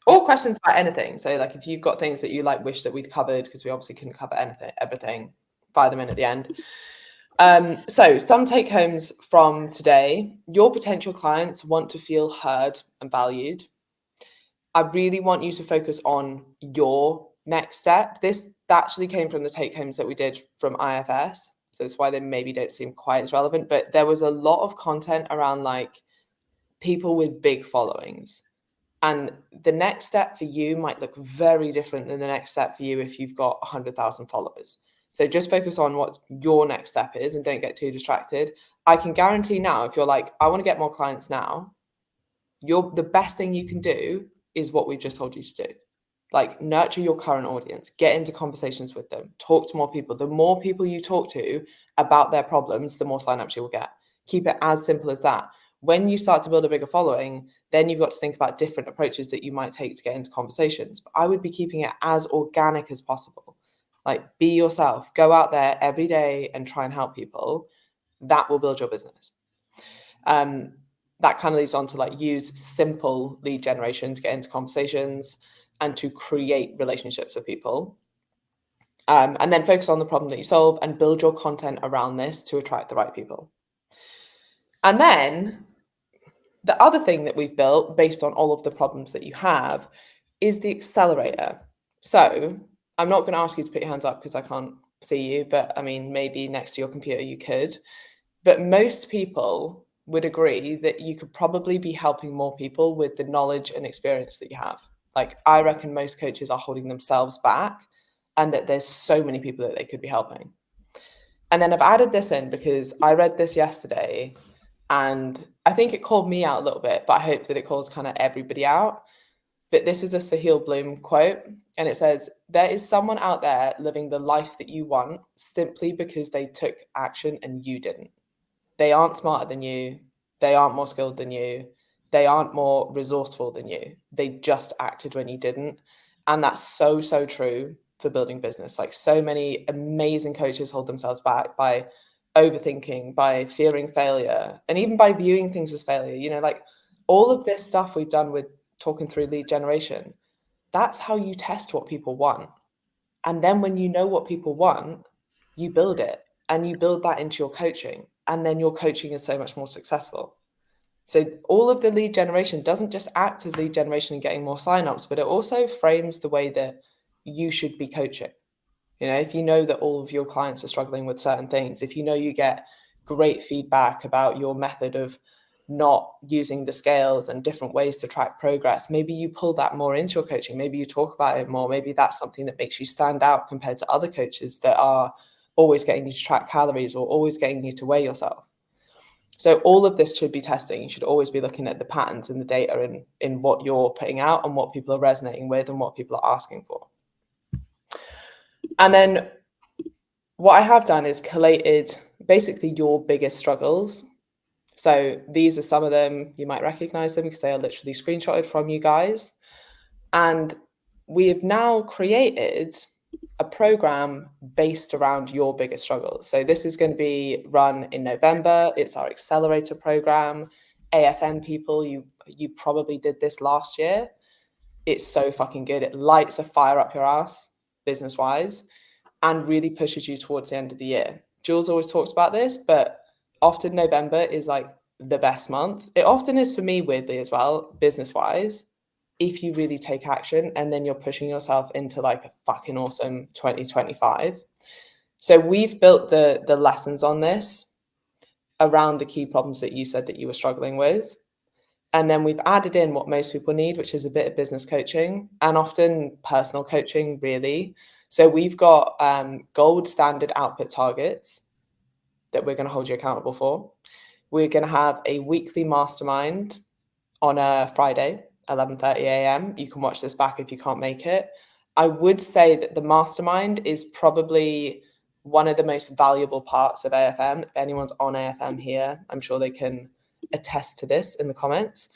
Or questions about anything. So if you've got things that you wish that we'd covered, because we obviously couldn't cover everything, fire them in at the end. So some take homes from today. Your potential clients want to feel heard and valued. I really want you to focus on your next step. This actually came from the take homes that we did from IFS. So that's why they maybe don't seem quite as relevant, but there was a lot of content around people with big followings. And the next step for you might look very different than the next step for you if you've got 100,000 followers. So just focus on what your next step is and don't get too distracted. I can guarantee now, if you're like, I want to get more clients now, the best thing you can do is what we've just told you to do. Like, nurture your current audience, get into conversations with them, talk to more people. The more people you talk to about their problems, the more signups you will get. Keep it as simple as that. When you start to build a bigger following, then you've got to think about different approaches that you might take to get into conversations. But I would be keeping it as organic as possible. Like, be yourself, go out there every day and try and help people. That will build your business. That kind of leads on to like use simple lead generation to get into conversations and to create relationships with people. And then focus on the problem that you solve and build your content around this to attract the right people. And then the other thing that we've built based on all of the problems that you have is the accelerator. So I'm not going to ask you to put your hands up because I can't see you, but I mean, maybe next to your computer you could. But most people would agree that you could probably be helping more people with the knowledge and experience that you have. Like, I reckon most coaches are holding themselves back and that there's so many people that they could be helping. And then I've added this in because I read this yesterday and I think it called me out a little bit, but I hope that it calls kind of everybody out. But this is a Sahil Bloom quote, and it says, "There is someone out there living the life that you want simply because they took action and you didn't. They aren't smarter than you. They aren't more skilled than you. They aren't more resourceful than you. They just acted when you didn't." And that's so, so true for building business. Like, so many amazing coaches hold themselves back by overthinking, by fearing failure, and even by viewing things as failure. You know, like all of this stuff we've done with talking through lead generation, that's how you test what people want. And then when you know what people want, you build it and you build that into your coaching. And then your coaching is so much more successful. So all of the lead generation doesn't just act as lead generation and getting more signups, but it also frames the way that you should be coaching. You know, if you know that all of your clients are struggling with certain things, if you know you get great feedback about your method of not using the scales and different ways to track progress, maybe you pull that more into your coaching. Maybe you talk about it more. Maybe that's something that makes you stand out compared to other coaches that are always getting you to track calories or always getting you to weigh yourself. So all of this should be testing. You should always be looking at the patterns and the data in what you're putting out and what people are resonating with and what people are asking for. And then what I have done is collated basically your biggest struggles. So these are some of them. You might recognize them because they are literally screenshotted from you guys. And we have now created a program based around your biggest struggles. So this is going to be run in November. It's our accelerator program. AFM people, you probably did this last year. It's so fucking good. It lights a fire up your ass, business-wise, and really pushes you towards the end of the year. Jules always talks about this, but often November is like the best month. It often is for me, weirdly, as well, business-wise, if you really take action and then you're pushing yourself into like a fucking awesome 2025. So we've built the lessons on this around the key problems that you said that you were struggling with. And then we've added in what most people need, which is a bit of business coaching and often personal coaching, really. So we've got gold standard output targets that we're going to hold you accountable for. We're going to have a weekly mastermind on a Friday, 11:30 a.m. You can watch this back if you can't make it. I would say that the mastermind is probably one of the most valuable parts of AFM. If anyone's on AFM here, I'm sure they can attest to this in the comments.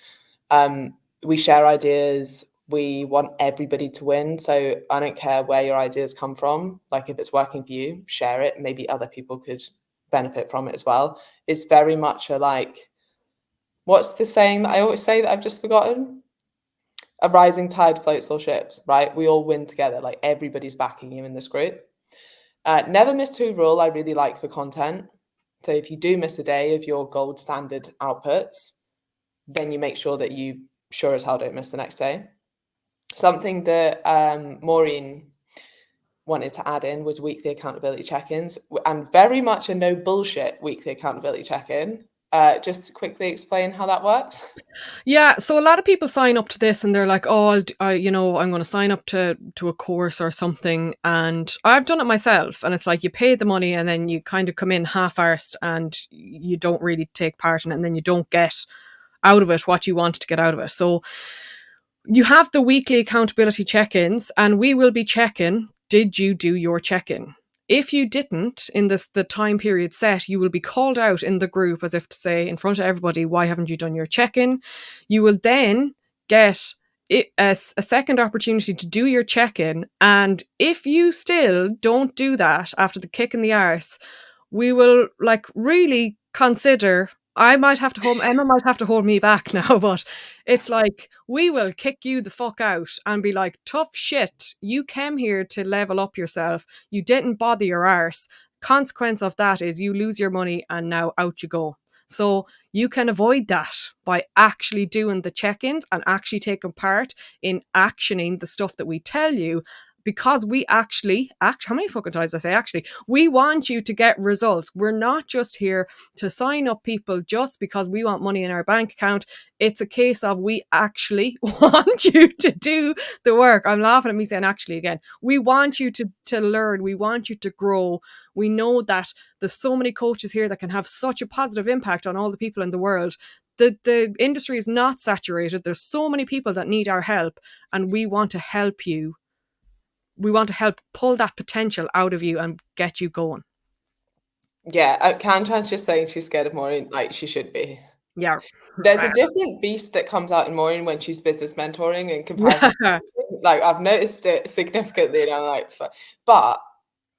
We share ideas. We want everybody to win. So I don't care where your ideas come from. Like, if it's working for you, share it. Maybe other people could benefit from it as well. It's very much a like, what's the saying that I always say that I've just forgotten? A rising tide floats all ships, right? We all win together. Like, everybody's backing you in this group. Never miss two rule I really like for content. So if you do miss a day of your gold standard outputs, then you make sure that you sure as hell don't miss the next day. Something that Maureen wanted to add in was weekly accountability check-ins, and very much a no bullshit weekly accountability check-in. just to quickly explain how that works? Yeah, so a lot of people sign up to this and they're like, "Oh, I'm going to sign up to a course or something." And I've done it myself, and it's like you pay the money and then you kind of come in half-arsed and you don't really take part in it, and then you don't get out of it what you want to get out of it. So you have the weekly accountability check-ins, and we will be checking, did you do your check-in? If you didn't in the time period set, you will be called out in the group as if to say in front of everybody, why haven't you done your check-in? You will then get a second opportunity to do your check-in. And if you still don't do that after the kick in the arse, we will like really consider. Emma might have to hold me back now, but it's like we will kick you the fuck out and be like, tough shit. You came here to level up yourself. You didn't bother your arse. Consequence of that is you lose your money and now out you go. So you can avoid that by actually doing the check-ins and actually taking part in actioning the stuff that we tell you, because we actually how many fucking times I say actually, we want you to get results. We're not just here to sign up people just because we want money in our bank account. It's a case of we actually want you to do the work. I'm laughing at me saying actually again. We want you to learn. We want you to grow. We know that there's so many coaches here that can have such a positive impact on all the people in the world. The industry is not saturated. There's so many people that need our help, and we want to help you. We want to help pull that potential out of you and get you going. Yeah, Kantran's just saying she's scared of Maureen, like she should be. Yeah. There's a different beast that comes out in Maureen when she's business mentoring in comparison. Yeah. Like I've noticed it significantly, and I'm like, but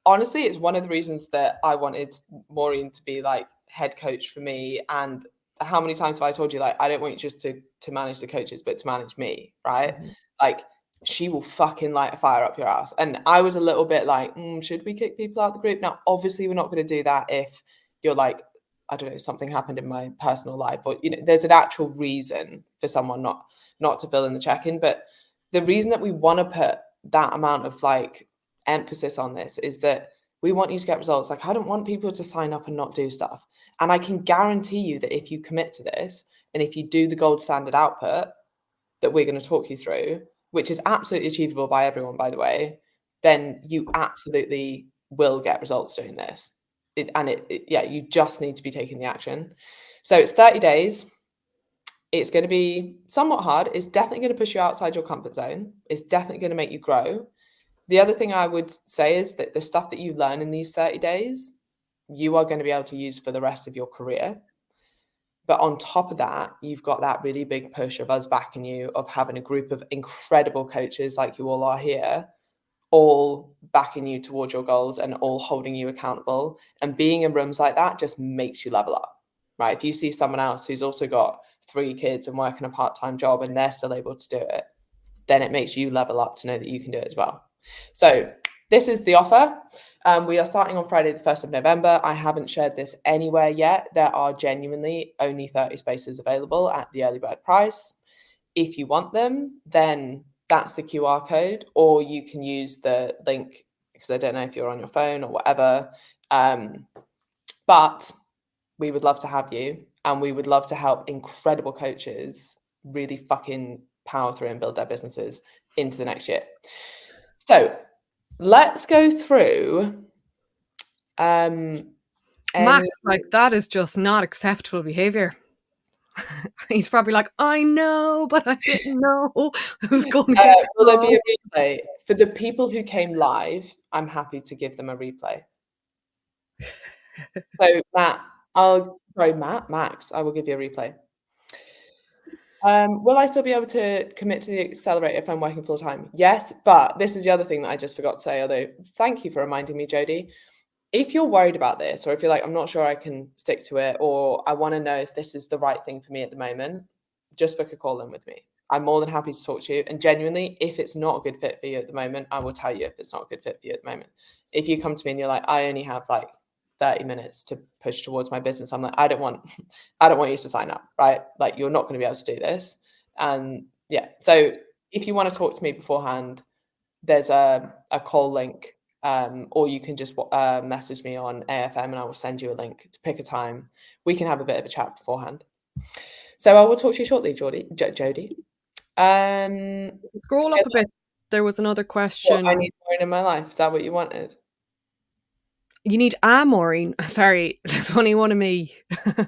honestly, it's one of the reasons that I wanted Maureen to be like head coach for me. And how many times have I told you, like, I don't want you just to manage the coaches, but to manage me, right? Mhm. Like, she will fucking light a fire up your ass. And I was a little bit like, should we kick people out of the group? Now, obviously, we're not going to do that if you're like, I don't know, something happened in my personal life, or there's an actual reason for someone not to fill in the check-in. But the reason that we want to put that amount of like emphasis on this is that we want you to get results. Like, I don't want people to sign up and not do stuff. And I can guarantee you that if you commit to this and if you do the gold standard output that we're going to talk you through, which is absolutely achievable by everyone, by the way, then you absolutely will get results doing this. Yeah, you just need to be taking the action. So it's 30 days. It's going to be somewhat hard. It's definitely going to push you outside your comfort zone. It's definitely going to make you grow. The other thing I would say is that the stuff that you learn in these 30 days, you are going to be able to use for the rest of your career. But on top of that, you've got that really big push of us backing you, of having a group of incredible coaches like you all are here, all backing you towards your goals and all holding you accountable. And being in rooms like that just makes you level up, right? If you see someone else who's also got 3 kids and working a part-time job and they're still able to do it, then it makes you level up to know that you can do it as well. So this is the offer. We are starting on Friday, the 1st of November. I haven't shared this anywhere yet. There are genuinely only 30 spaces available at the early bird price. If you want them, then that's the QR code, or you can use the link, because I don't know if you're on your phone or whatever. But we would love to have you, and we would love to help incredible coaches really fucking power through and build their businesses into the next year. So let's go through. Max, like, that is just not acceptable behavior. He's probably like, I know, but I didn't know I was going to get will there be a replay? For the people who came live, I'm happy to give them a replay. So Max, I will give you a replay. Will I still be able to commit to the accelerator if I'm working full time? Yes, but this is the other thing that I just forgot to say, although thank you for reminding me, Jodie. If you're worried about this, or if you're like, I'm not sure I can stick to it, or I want to know if this is the right thing for me at the moment, just book a call in with me. I'm more than happy to talk to you. And genuinely, if it's not a good fit for you at the moment, I will tell you if it's not a good fit for you at the moment. If you come to me and you're like, I only have like 30 minutes to push towards my business, I'm like, I don't want you to sign up, right? Like, you're not going to be able to do this. And yeah, so if you want to talk to me beforehand, there's a call link or you can just message me on AFM and I will send you a link to pick a time. We can have a bit of a chat beforehand. So I will talk to you shortly, Jodie. Scroll up a bit. There was another What, I question. need Maureen in my life. Is that what you wanted? You need a Maureen. Sorry, there's only one of me. There's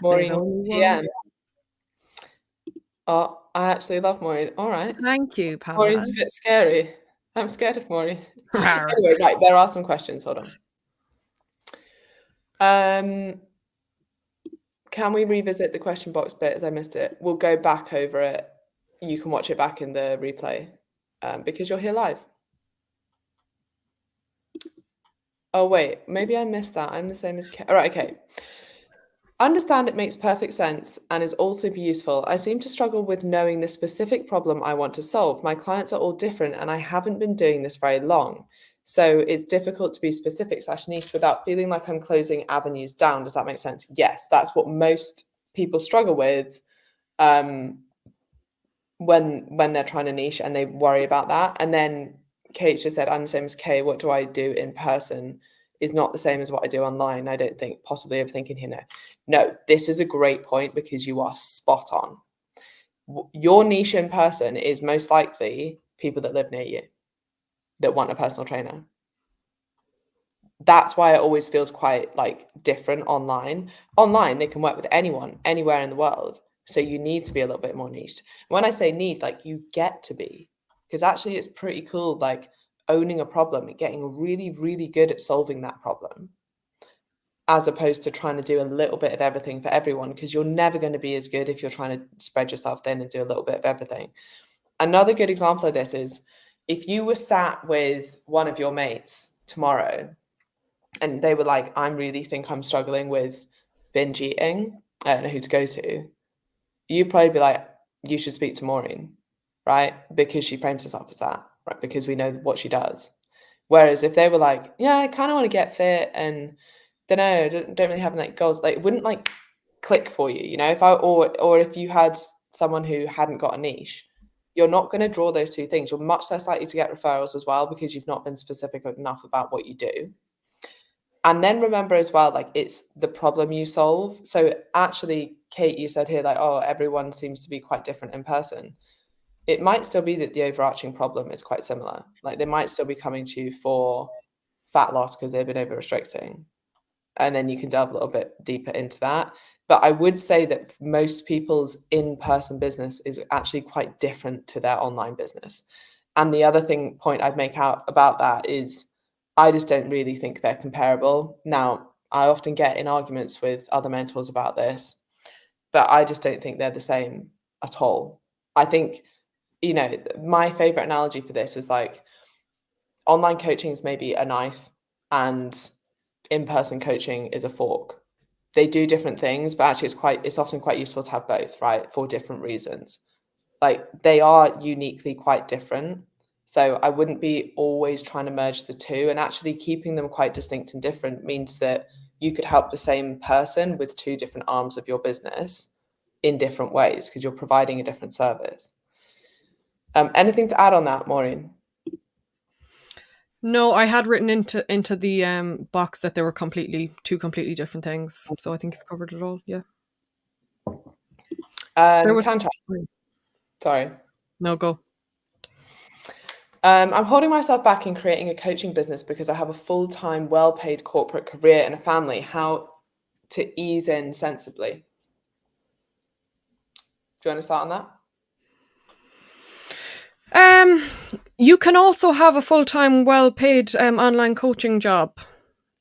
Maureen only one. GM. Oh, I actually love Maureen. All right. Thank you, Pamela. Maureen's a bit scary. I'm scared of Maureen. Rawr. Anyway, right, there are some questions. Hold on. Can we revisit the question box bit as I missed it? We'll go back over it. You can watch it back in the replay because you're here live. Oh, wait, maybe I missed that. I'm the same as All right, okay. Understand it makes perfect sense and is all super useful. I seem to struggle with knowing the specific problem I want to solve. My clients are all different and I haven't been doing this very long. So it's difficult to be specific / niche without feeling like I'm closing avenues down. Does that make sense? Yes, that's what most people struggle with when they're trying to niche and they worry about that. And then Kate just said, I'm the same as Kay. What do I do in person is not the same as what I do online. I don't think, possibly overthinking here. No, this is a great point because you are spot on. Your niche in person is most likely people that live near you that want a personal trainer. That's why it always feels quite like different online. Online, they can work with anyone, anywhere in the world. So you need to be a little bit more niche. When I say need, like you get to be, because actually it's pretty cool, like owning a problem and getting really, really good at solving that problem, as opposed to trying to do a little bit of everything for everyone, because you're never going to be as good if you're trying to spread yourself thin and do a little bit of everything. Another good example of this is if you were sat with one of your mates tomorrow and they were like, I really think I'm struggling with binge eating, I don't know who to go to, you'd probably be like, you should speak to Maureen, right? Because she frames herself as that, right? Because we know what she does. Whereas if they were like, yeah, I kind of want to get fit and don't know, don't really have like goals, like it wouldn't like click for you, you know, or if you had someone who hadn't got a niche, you're not going to draw those two things. You're much less likely to get referrals as well because you've not been specific enough about what you do. And then remember as well, like it's the problem you solve. So actually, Kate, you said here, like, oh, everyone seems to be quite different in person. It might still be that the overarching problem is quite similar. Like they might still be coming to you for fat loss because they've been over restricting. And then you can delve a little bit deeper into that. But I would say that most people's in-person business is actually quite different to their online business. And the other point I'd make out about that is I just don't really think they're comparable. Now, I often get in arguments with other mentors about this, but I just don't think they're the same at all. I think, you know, my favorite analogy for this is like online coaching is maybe a knife and in-person coaching is a fork. They do different things, but actually it's often quite useful to have both, right? For different reasons. Like they are uniquely quite different. So I wouldn't be always trying to merge the two, and actually keeping them quite distinct and different means that you could help the same person with two different arms of your business in different ways because you're providing a different service. Anything to add on that, Maureen? No, I had written into the box that they were two completely different things. So I think you've covered it all. Yeah. There was Sorry. no go. I'm holding myself back in creating a coaching business because I have a full-time, well-paid corporate career and a family. How to ease in sensibly? Do you want to start on that? You can also have a full-time, well-paid online coaching job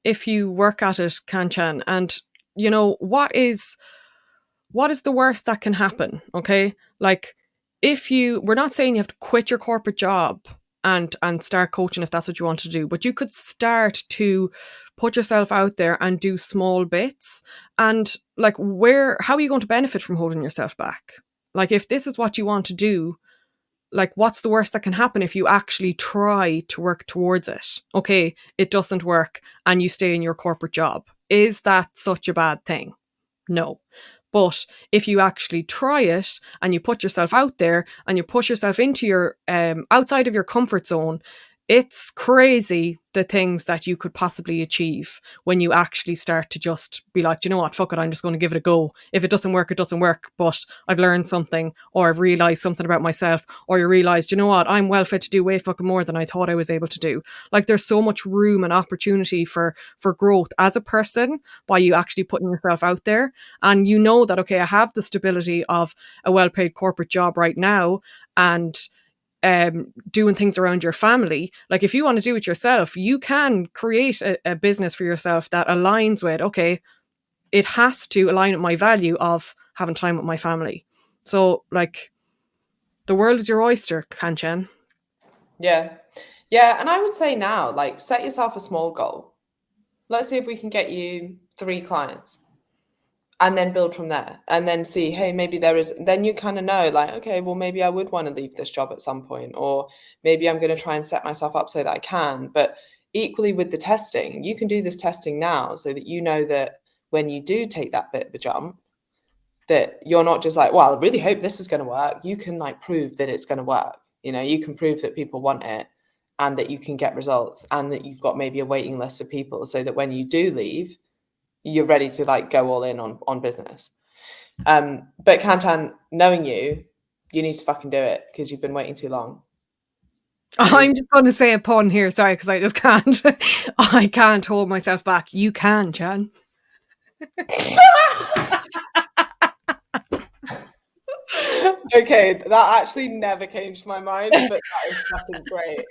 if you work at it, Kanchan. And you know what is the worst that can happen? Okay, like we're not saying you have to quit your corporate job and start coaching if that's what you want to do, but you could start to put yourself out there and do small bits. And like, how are you going to benefit from holding yourself back? Like, if this is what you want to do, like, what's the worst that can happen if you actually try to work towards it? Okay, it doesn't work and you stay in your corporate job. Is that such a bad thing? No. But if you actually try it and you put yourself out there and you push yourself into your outside of your comfort zone, it's crazy the things that you could possibly achieve when you actually start to just be like, "Do you know what, fuck it, I'm just going to give it a go. If it doesn't work, it doesn't work, but I've learned something, or I've realized something about myself," or you realize, "Do you know what, I'm well fit to do way fucking more than I thought I was able to do." Like, there's so much room and opportunity for growth as a person by you actually putting yourself out there. And you know that, okay, I have the stability of a well-paid corporate job right now, and doing things around your family. Like, if you want to do it yourself, you can create a business for yourself that aligns with, okay, it has to align with my value of having time with my family. So, like, the world is your oyster, Kanchan. Yeah. Yeah. And I would say now, like, set yourself a small goal. Let's see if we can get you 3 clients, and then build from there, and then see, hey, maybe there is, then you kind of know, like, okay, well, maybe I would want to leave this job at some point, or maybe I'm going to try and set myself up so that I can. But equally with the testing, you can do this testing now so that you know that when you do take that bit of a jump, that you're not just like, well, I really hope this is going to work. You can like prove that it's going to work. You can prove that people want it, and that you can get results, and that you've got maybe a waiting list of people, so that when you do leave, you're ready to like go all in on business. But Kantan, knowing you need to fucking do it, because you've been waiting too long. I'm just going to say a pun here, sorry, because I just can't. I can't hold myself back. You can, Chan. Okay, that actually never came to my mind, but that is fucking great.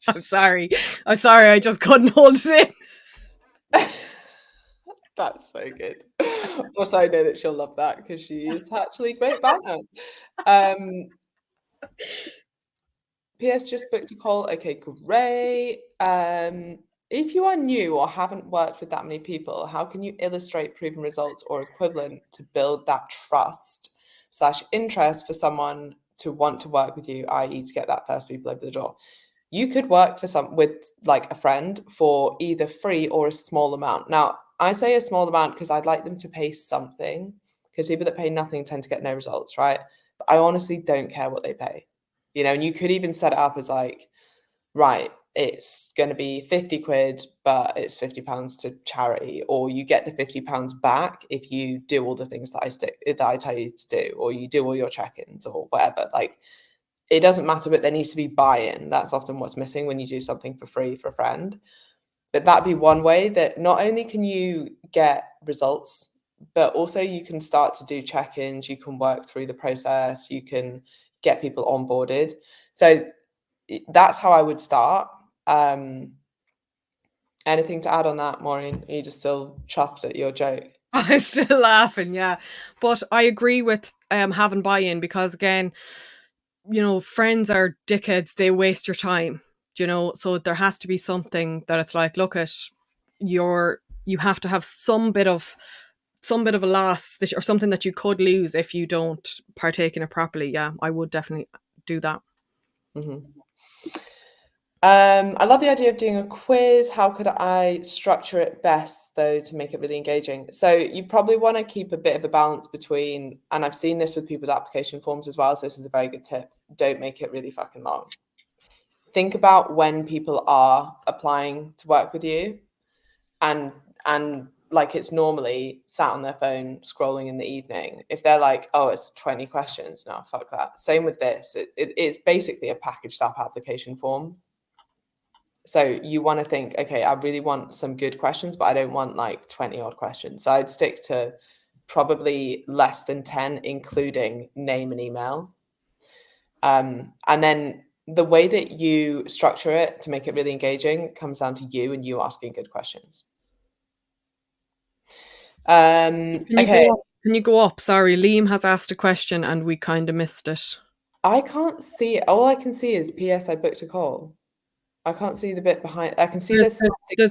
I'm sorry. I just couldn't hold it in. That's so good. Also, I know that she'll love that, because she is actually great banter. Um, PS just booked a call. Okay, great. If you are new or haven't worked with that many people, how can you illustrate proven results or equivalent to build that trust/interest for someone to want to work with you, i.e., to get that first people over the door? You could work with like a friend for either free or a small amount. Now, I say a small amount because I'd like them to pay something, because people that pay nothing tend to get no results, right? But I honestly don't care what they pay. And you could even set it up as like, right, it's going to be 50 quid, but it's £50 to charity, or you get the £50 back if you do all the things that I tell you to do, or you do all your check-ins or whatever. Like, it doesn't matter, but there needs to be buy-in. That's often what's missing when you do something for free for a friend. But that'd be one way that not only can you get results, but also you can start to do check-ins, you can work through the process, you can get people onboarded. So that's how I would start. Anything to add on that, Maureen? Are you just still chuffed at your joke? I'm still laughing, yeah. But I agree with having buy-in, because again, friends are dickheads, they waste your time, so there has to be something that it's like, look at you have to have some bit of a loss or something that you could lose if you don't partake in it properly. Yeah, I would definitely do that. Mm-hmm. I love the idea of doing a quiz. How could I structure it best, though, to make it really engaging? So you probably want to keep a bit of a balance between, and I've seen this with people's application forms as well, so this is a very good tip. Don't make it really fucking long. Think about when people are applying to work with you, and like, it's normally sat on their phone scrolling in the evening. If they're like, oh, it's 20 questions, no, fuck that. Same with this. It's basically a packaged up application form. So you want to think, okay, I really want some good questions, but I don't want like 20 odd questions. So I'd stick to probably less than 10, including name and email. And then the way that you structure it to make it really engaging comes down to you and you asking good questions. Okay. Can you go up? Sorry, Liam has asked a question and we kind of missed it. I can't see it. All I can see is PS, I booked a call. I can't see the bit behind. I can see There's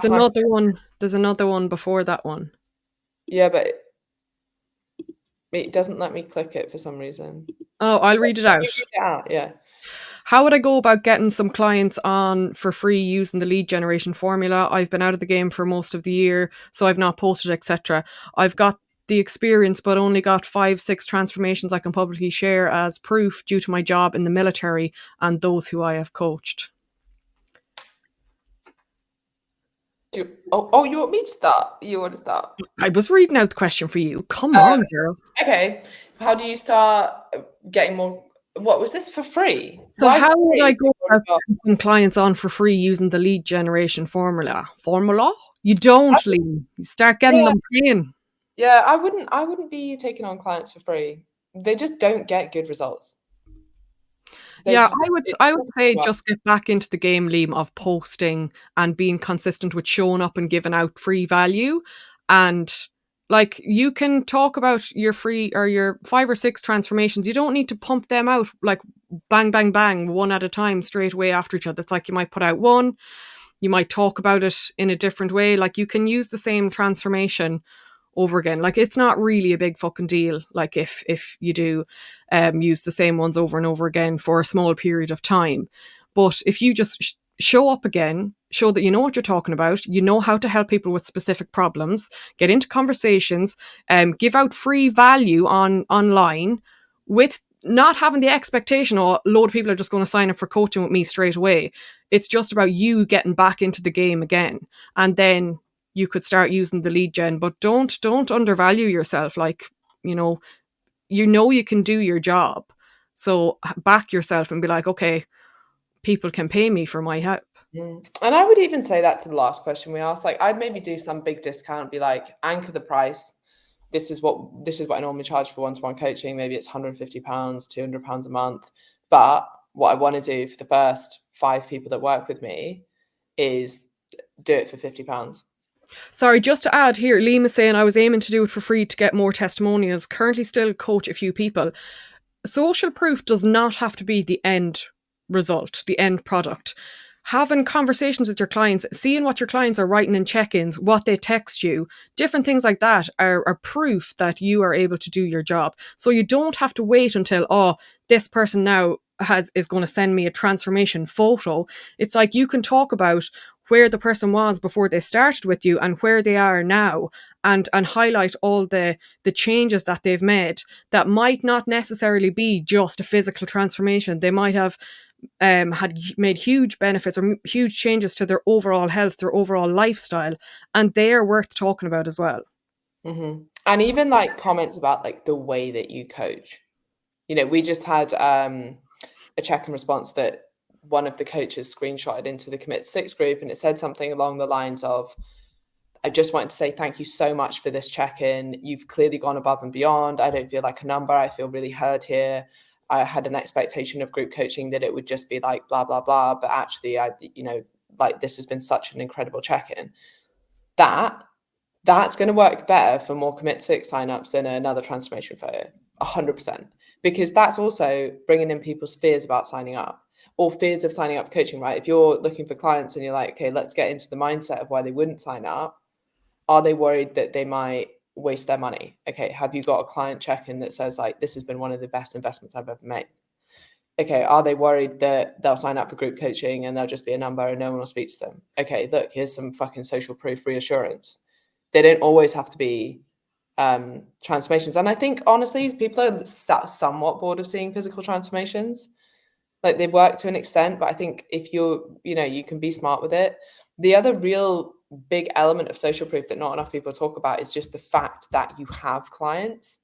another one. There's another one before that one. Yeah, but it doesn't let me click it for some reason. Oh, I'll read it out. You read it out, yeah. How would I go about getting some clients on for free using the lead generation formula? I've been out of the game for most of the year, so I've not posted, etc. I've got the experience, but only got 5, 6 transformations I can publicly share as proof due to my job in the military and those who I have coached. You want me to start? You want to start? I was reading out the question for you. Come on, girl. Okay. How do you start getting more? What was this for free? So Why how would I free? go about getting some clients on for free using the lead generation formula? Formula? You don't, Lee. You start getting Yeah, them paying. yeah. I wouldn't be taking on clients for free. They just don't get good results. They Yeah, just it I would doesn't say work. just get back into the game, Liam, of posting and being consistent with showing up and giving out free value. And like you can talk about your free or your 5 or 6 transformations. You don't need to pump them out like bang, bang, bang, one at a time straight away after each other. It's like you might put out one, you might talk about it in a different way. Like you can use the same transformation over again. Like it's not really a big fucking deal. Like if you do use the same ones over and over again for a small period of time, but if you just show up again, show that you know what you're talking about, you know how to help people with specific problems, get into conversations, give out free value online with not having the expectation, oh, a load of people are just going to sign up for coaching with me straight away. It's just about you getting back into the game again, and then you could start using the lead gen. But don't undervalue yourself. Like you know you can do your job, so back yourself and be like, okay, people can pay me for my help. And I would even say that to the last question we asked. Like, I'd maybe do some big discount, be like, anchor the price. This is what I normally charge for one-to-one coaching. Maybe it's £150, £200 a month. But what I want to do for the first 5 people that work with me is do it for £50. Sorry, just to add here, Liam is saying I was aiming to do it for free to get more testimonials. Currently still coach a few people. Social proof does not have to be the end result, the end product. Having conversations with your clients, seeing what your clients are writing in check-ins, what they text you, different things like that are proof that you are able to do your job. So you don't have to wait until, oh, this person now is going to send me a transformation photo. It's like you can talk about where the person was before they started with you and where they are now, and highlight all the changes that they've made that might not necessarily be just a physical transformation. They might have had made huge benefits or huge changes to their overall health, their overall lifestyle, and they are worth talking about as well. And even like comments about like the way that you coach. We just had a check and response that one of the coaches screenshotted into the Commit 6 group, and it said something along the lines of, I just wanted to say thank you so much for this check-in. You've clearly gone above and beyond. I don't feel like a number. I feel really heard here. I had an expectation of group coaching that it would just be like blah, blah, blah. But actually, like this has been such an incredible check-in. That's going to work better for more Commit 6 signups than another transformation photo, 100%. Because that's also bringing in people's fears about signing up, or fears of signing up for coaching, right? If you're looking for clients and you're like, okay, let's get into the mindset of why they wouldn't sign up. Are they worried that they might waste their money? Okay, have you got a client check-in that says like, this has been one of the best investments I've ever made? Okay, are they worried that they'll sign up for group coaching and they'll just be a number and no one will speak to them? Okay, look, here's some fucking social proof reassurance. They don't always have to be transformations. And I think honestly, people are somewhat bored of seeing physical transformations. Like they work to an extent, but I think if you can be smart with it. The other real big element of social proof that not enough people talk about is just the fact that you have clients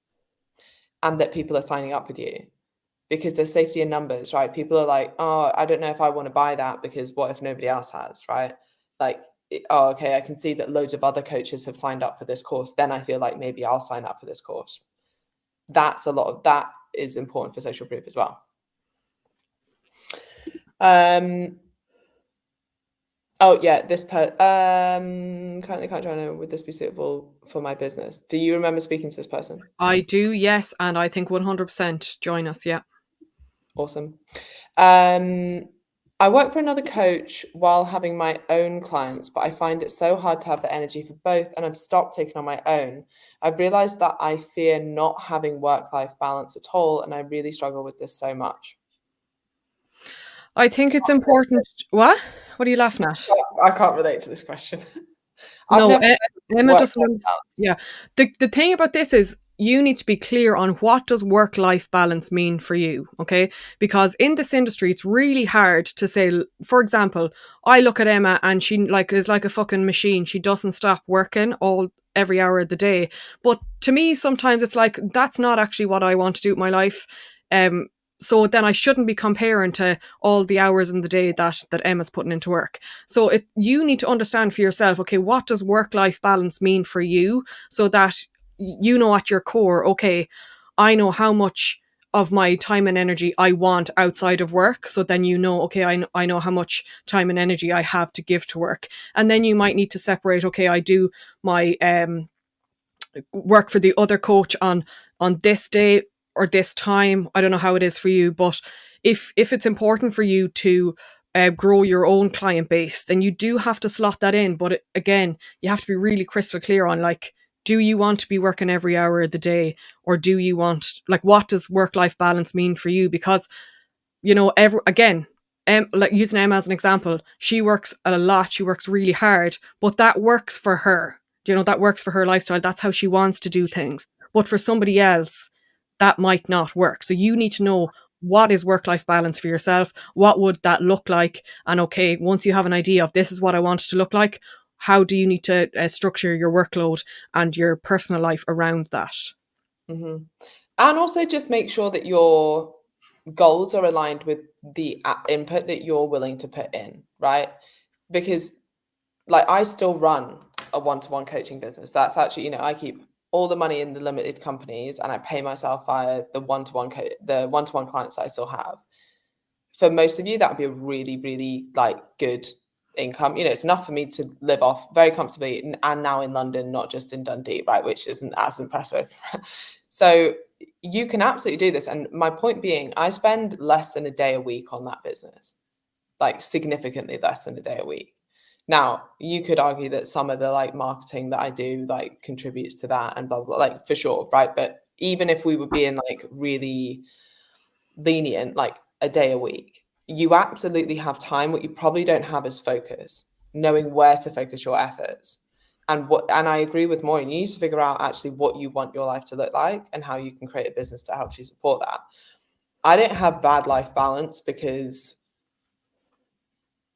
and that people are signing up with you, because there's safety in numbers, right? People are like, oh, I don't know if I want to buy that because what if nobody else has, right? Like, oh, okay, I can see that loads of other coaches have signed up for this course. Then I feel like maybe I'll sign up for this course. That is important for social proof as well. Oh yeah, currently can't join. Would this be suitable for my business? Do you remember speaking to this person? I do, yes, and I think 100% join us. Yeah. Awesome. I work for another coach while having my own clients, but I find it so hard to have the energy for both, and I've stopped taking on my own. I've realized that I fear not having work-life balance at all, and I really struggle with this so much. I think it's important. What are you laughing at? I can't relate to this question. I've No, never Emma worked doesn't out. yeah. The thing about this is you need to be clear on what does work-life balance mean for you, okay? Because in this industry, it's really hard to say, for example, I look at Emma and she like is like a fucking machine. She doesn't stop working every hour of the day. But to me, sometimes it's like, that's not actually what I want to do with my life. Um, so then I shouldn't be comparing to all the hours in the day that Emma's putting into work. So you need to understand for yourself, okay, what does work-life balance mean for you, so that you know at your core, okay, I know how much of my time and energy I want outside of work. So then you know, okay, I know how much time and energy I have to give to work. And then you might need to separate, okay, I do my work for the other coach on this day or this time. I don't know how it is for you, but if it's important for you to grow your own client base, then you do have to slot that in. But again, you have to be really crystal clear on, like, do you want to be working every hour of the day, or do you want, like, what does work life balance mean for you? Because again, like using Emma as an example, she works a lot, she works really hard, but that works for her. That works for her lifestyle. That's how she wants to do things. But for somebody else, that might not work. So you need to know, what is work life balance for yourself? What would that look like? And okay, once you have an idea of this is what I want it to look like, how do you need to structure your workload and your personal life around that? Hmm. And also just make sure that your goals are aligned with the input that you're willing to put in, right? Because like I still run a one-to-one coaching business. That's actually, I keep all the money in the limited companies and I pay myself via the one-to-one clients I still have. For most of you, that would be a really, really like good income. It's enough for me to live off very comfortably, and now in London, not just in Dundee, right? Which isn't as impressive. So you can absolutely do this. And my point being, I spend less than a day a week on that business, like significantly less than a day a week. Now, you could argue that some of the like marketing that I do like contributes to that and blah, blah, like for sure, right? But even if we were being like really lenient, like a day a week, you absolutely have time. What you probably don't have is focus, knowing where to focus your efforts. And I agree with Maureen, you need to figure out actually what you want your life to look like and how you can create a business that helps you support that. I don't have bad life balance because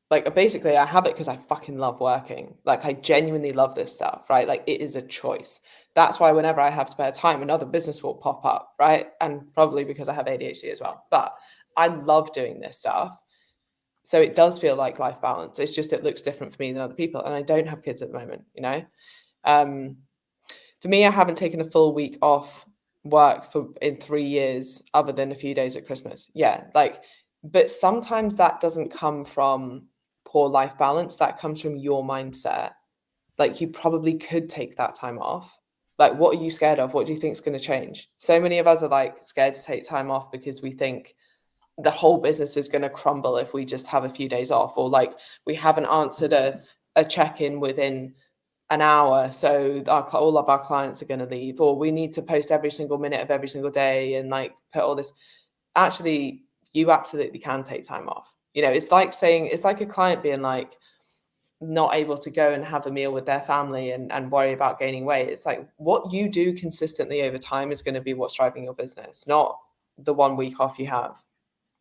like basically I have it because I fucking love working. Like I genuinely love this stuff, right? Like it is a choice. That's why whenever I have spare time, another business will pop up, right? And probably because I have ADHD as well. But I love doing this stuff. So it does feel like life balance. It's just it looks different for me than other people. And I don't have kids at the moment. Um, for me, I haven't taken a full week off work in 3 years, other than a few days at Christmas. Yeah, like, but sometimes that doesn't come from poor life balance. That comes from your mindset. Like, you probably could take that time off. Like, what are you scared of? What do you think is going to change? So many of us are like scared to take time off because we think the whole business is going to crumble if we just have a few days off, or like we haven't answered a check-in within an hour, so all of our clients are going to leave, or we need to post every single minute of every single day and like put all this. Actually, you absolutely can take time off. It's like a client being like not able to go and have a meal with their family and worry about gaining weight. It's like what you do consistently over time is going to be what's driving your business, not the 1 week off you have.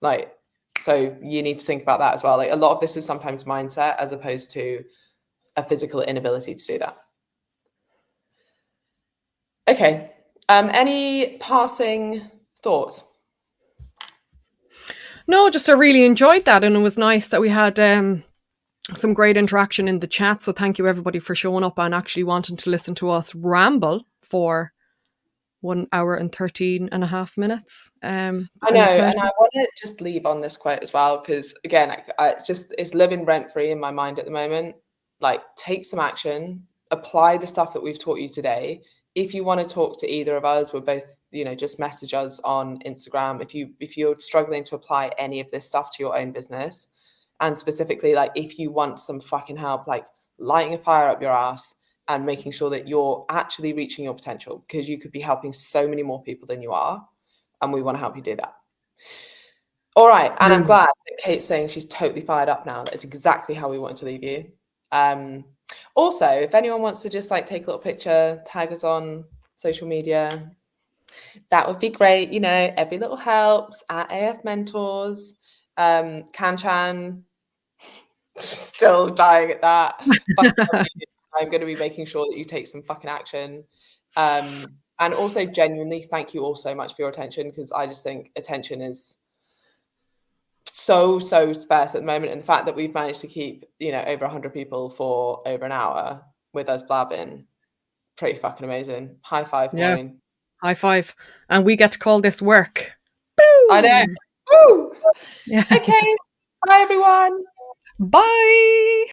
Like, so you need to think about that as well. Like a lot of this is sometimes mindset as opposed to a physical inability to do that. Okay. Any passing thoughts? No, just I really enjoyed that, and it was nice that we had some great interaction in the chat. So thank you everybody for showing up and actually wanting to listen to us ramble for 1 hour and 13 and a half minutes. I know, Been a and pleasure. I want to just leave on this quote as well, because again, it's living rent free in my mind at the moment. Like, take some action, apply the stuff that we've taught you today. If you want to talk to either of us, we're both, just message us on Instagram. If you're struggling to apply any of this stuff to your own business, and specifically, like, if you want some fucking help, like lighting a fire up your ass and making sure that you're actually reaching your potential, because you could be helping so many more people than you are, and we want to help you do that. All right. And I'm Brilliant. glad that Kate's saying she's totally fired up now. That's exactly how we wanted to leave you. Also, if anyone wants to just like take a little picture, tag us on social media, that would be great. You know, every little helps at AF Mentors. Kanchan, still dying at that. I'm going to be making sure that you take some fucking action. And also, genuinely, thank you all so much for your attention, because I just think attention is so sparse at the moment, and the fact that we've managed to keep, you know, over 100 people for over an hour with us blabbing, pretty fucking amazing. High five, Yeah, Maureen. high five. And we get to call this work. I know. Boom! Woo! Yeah. Okay. Bye, everyone. Bye!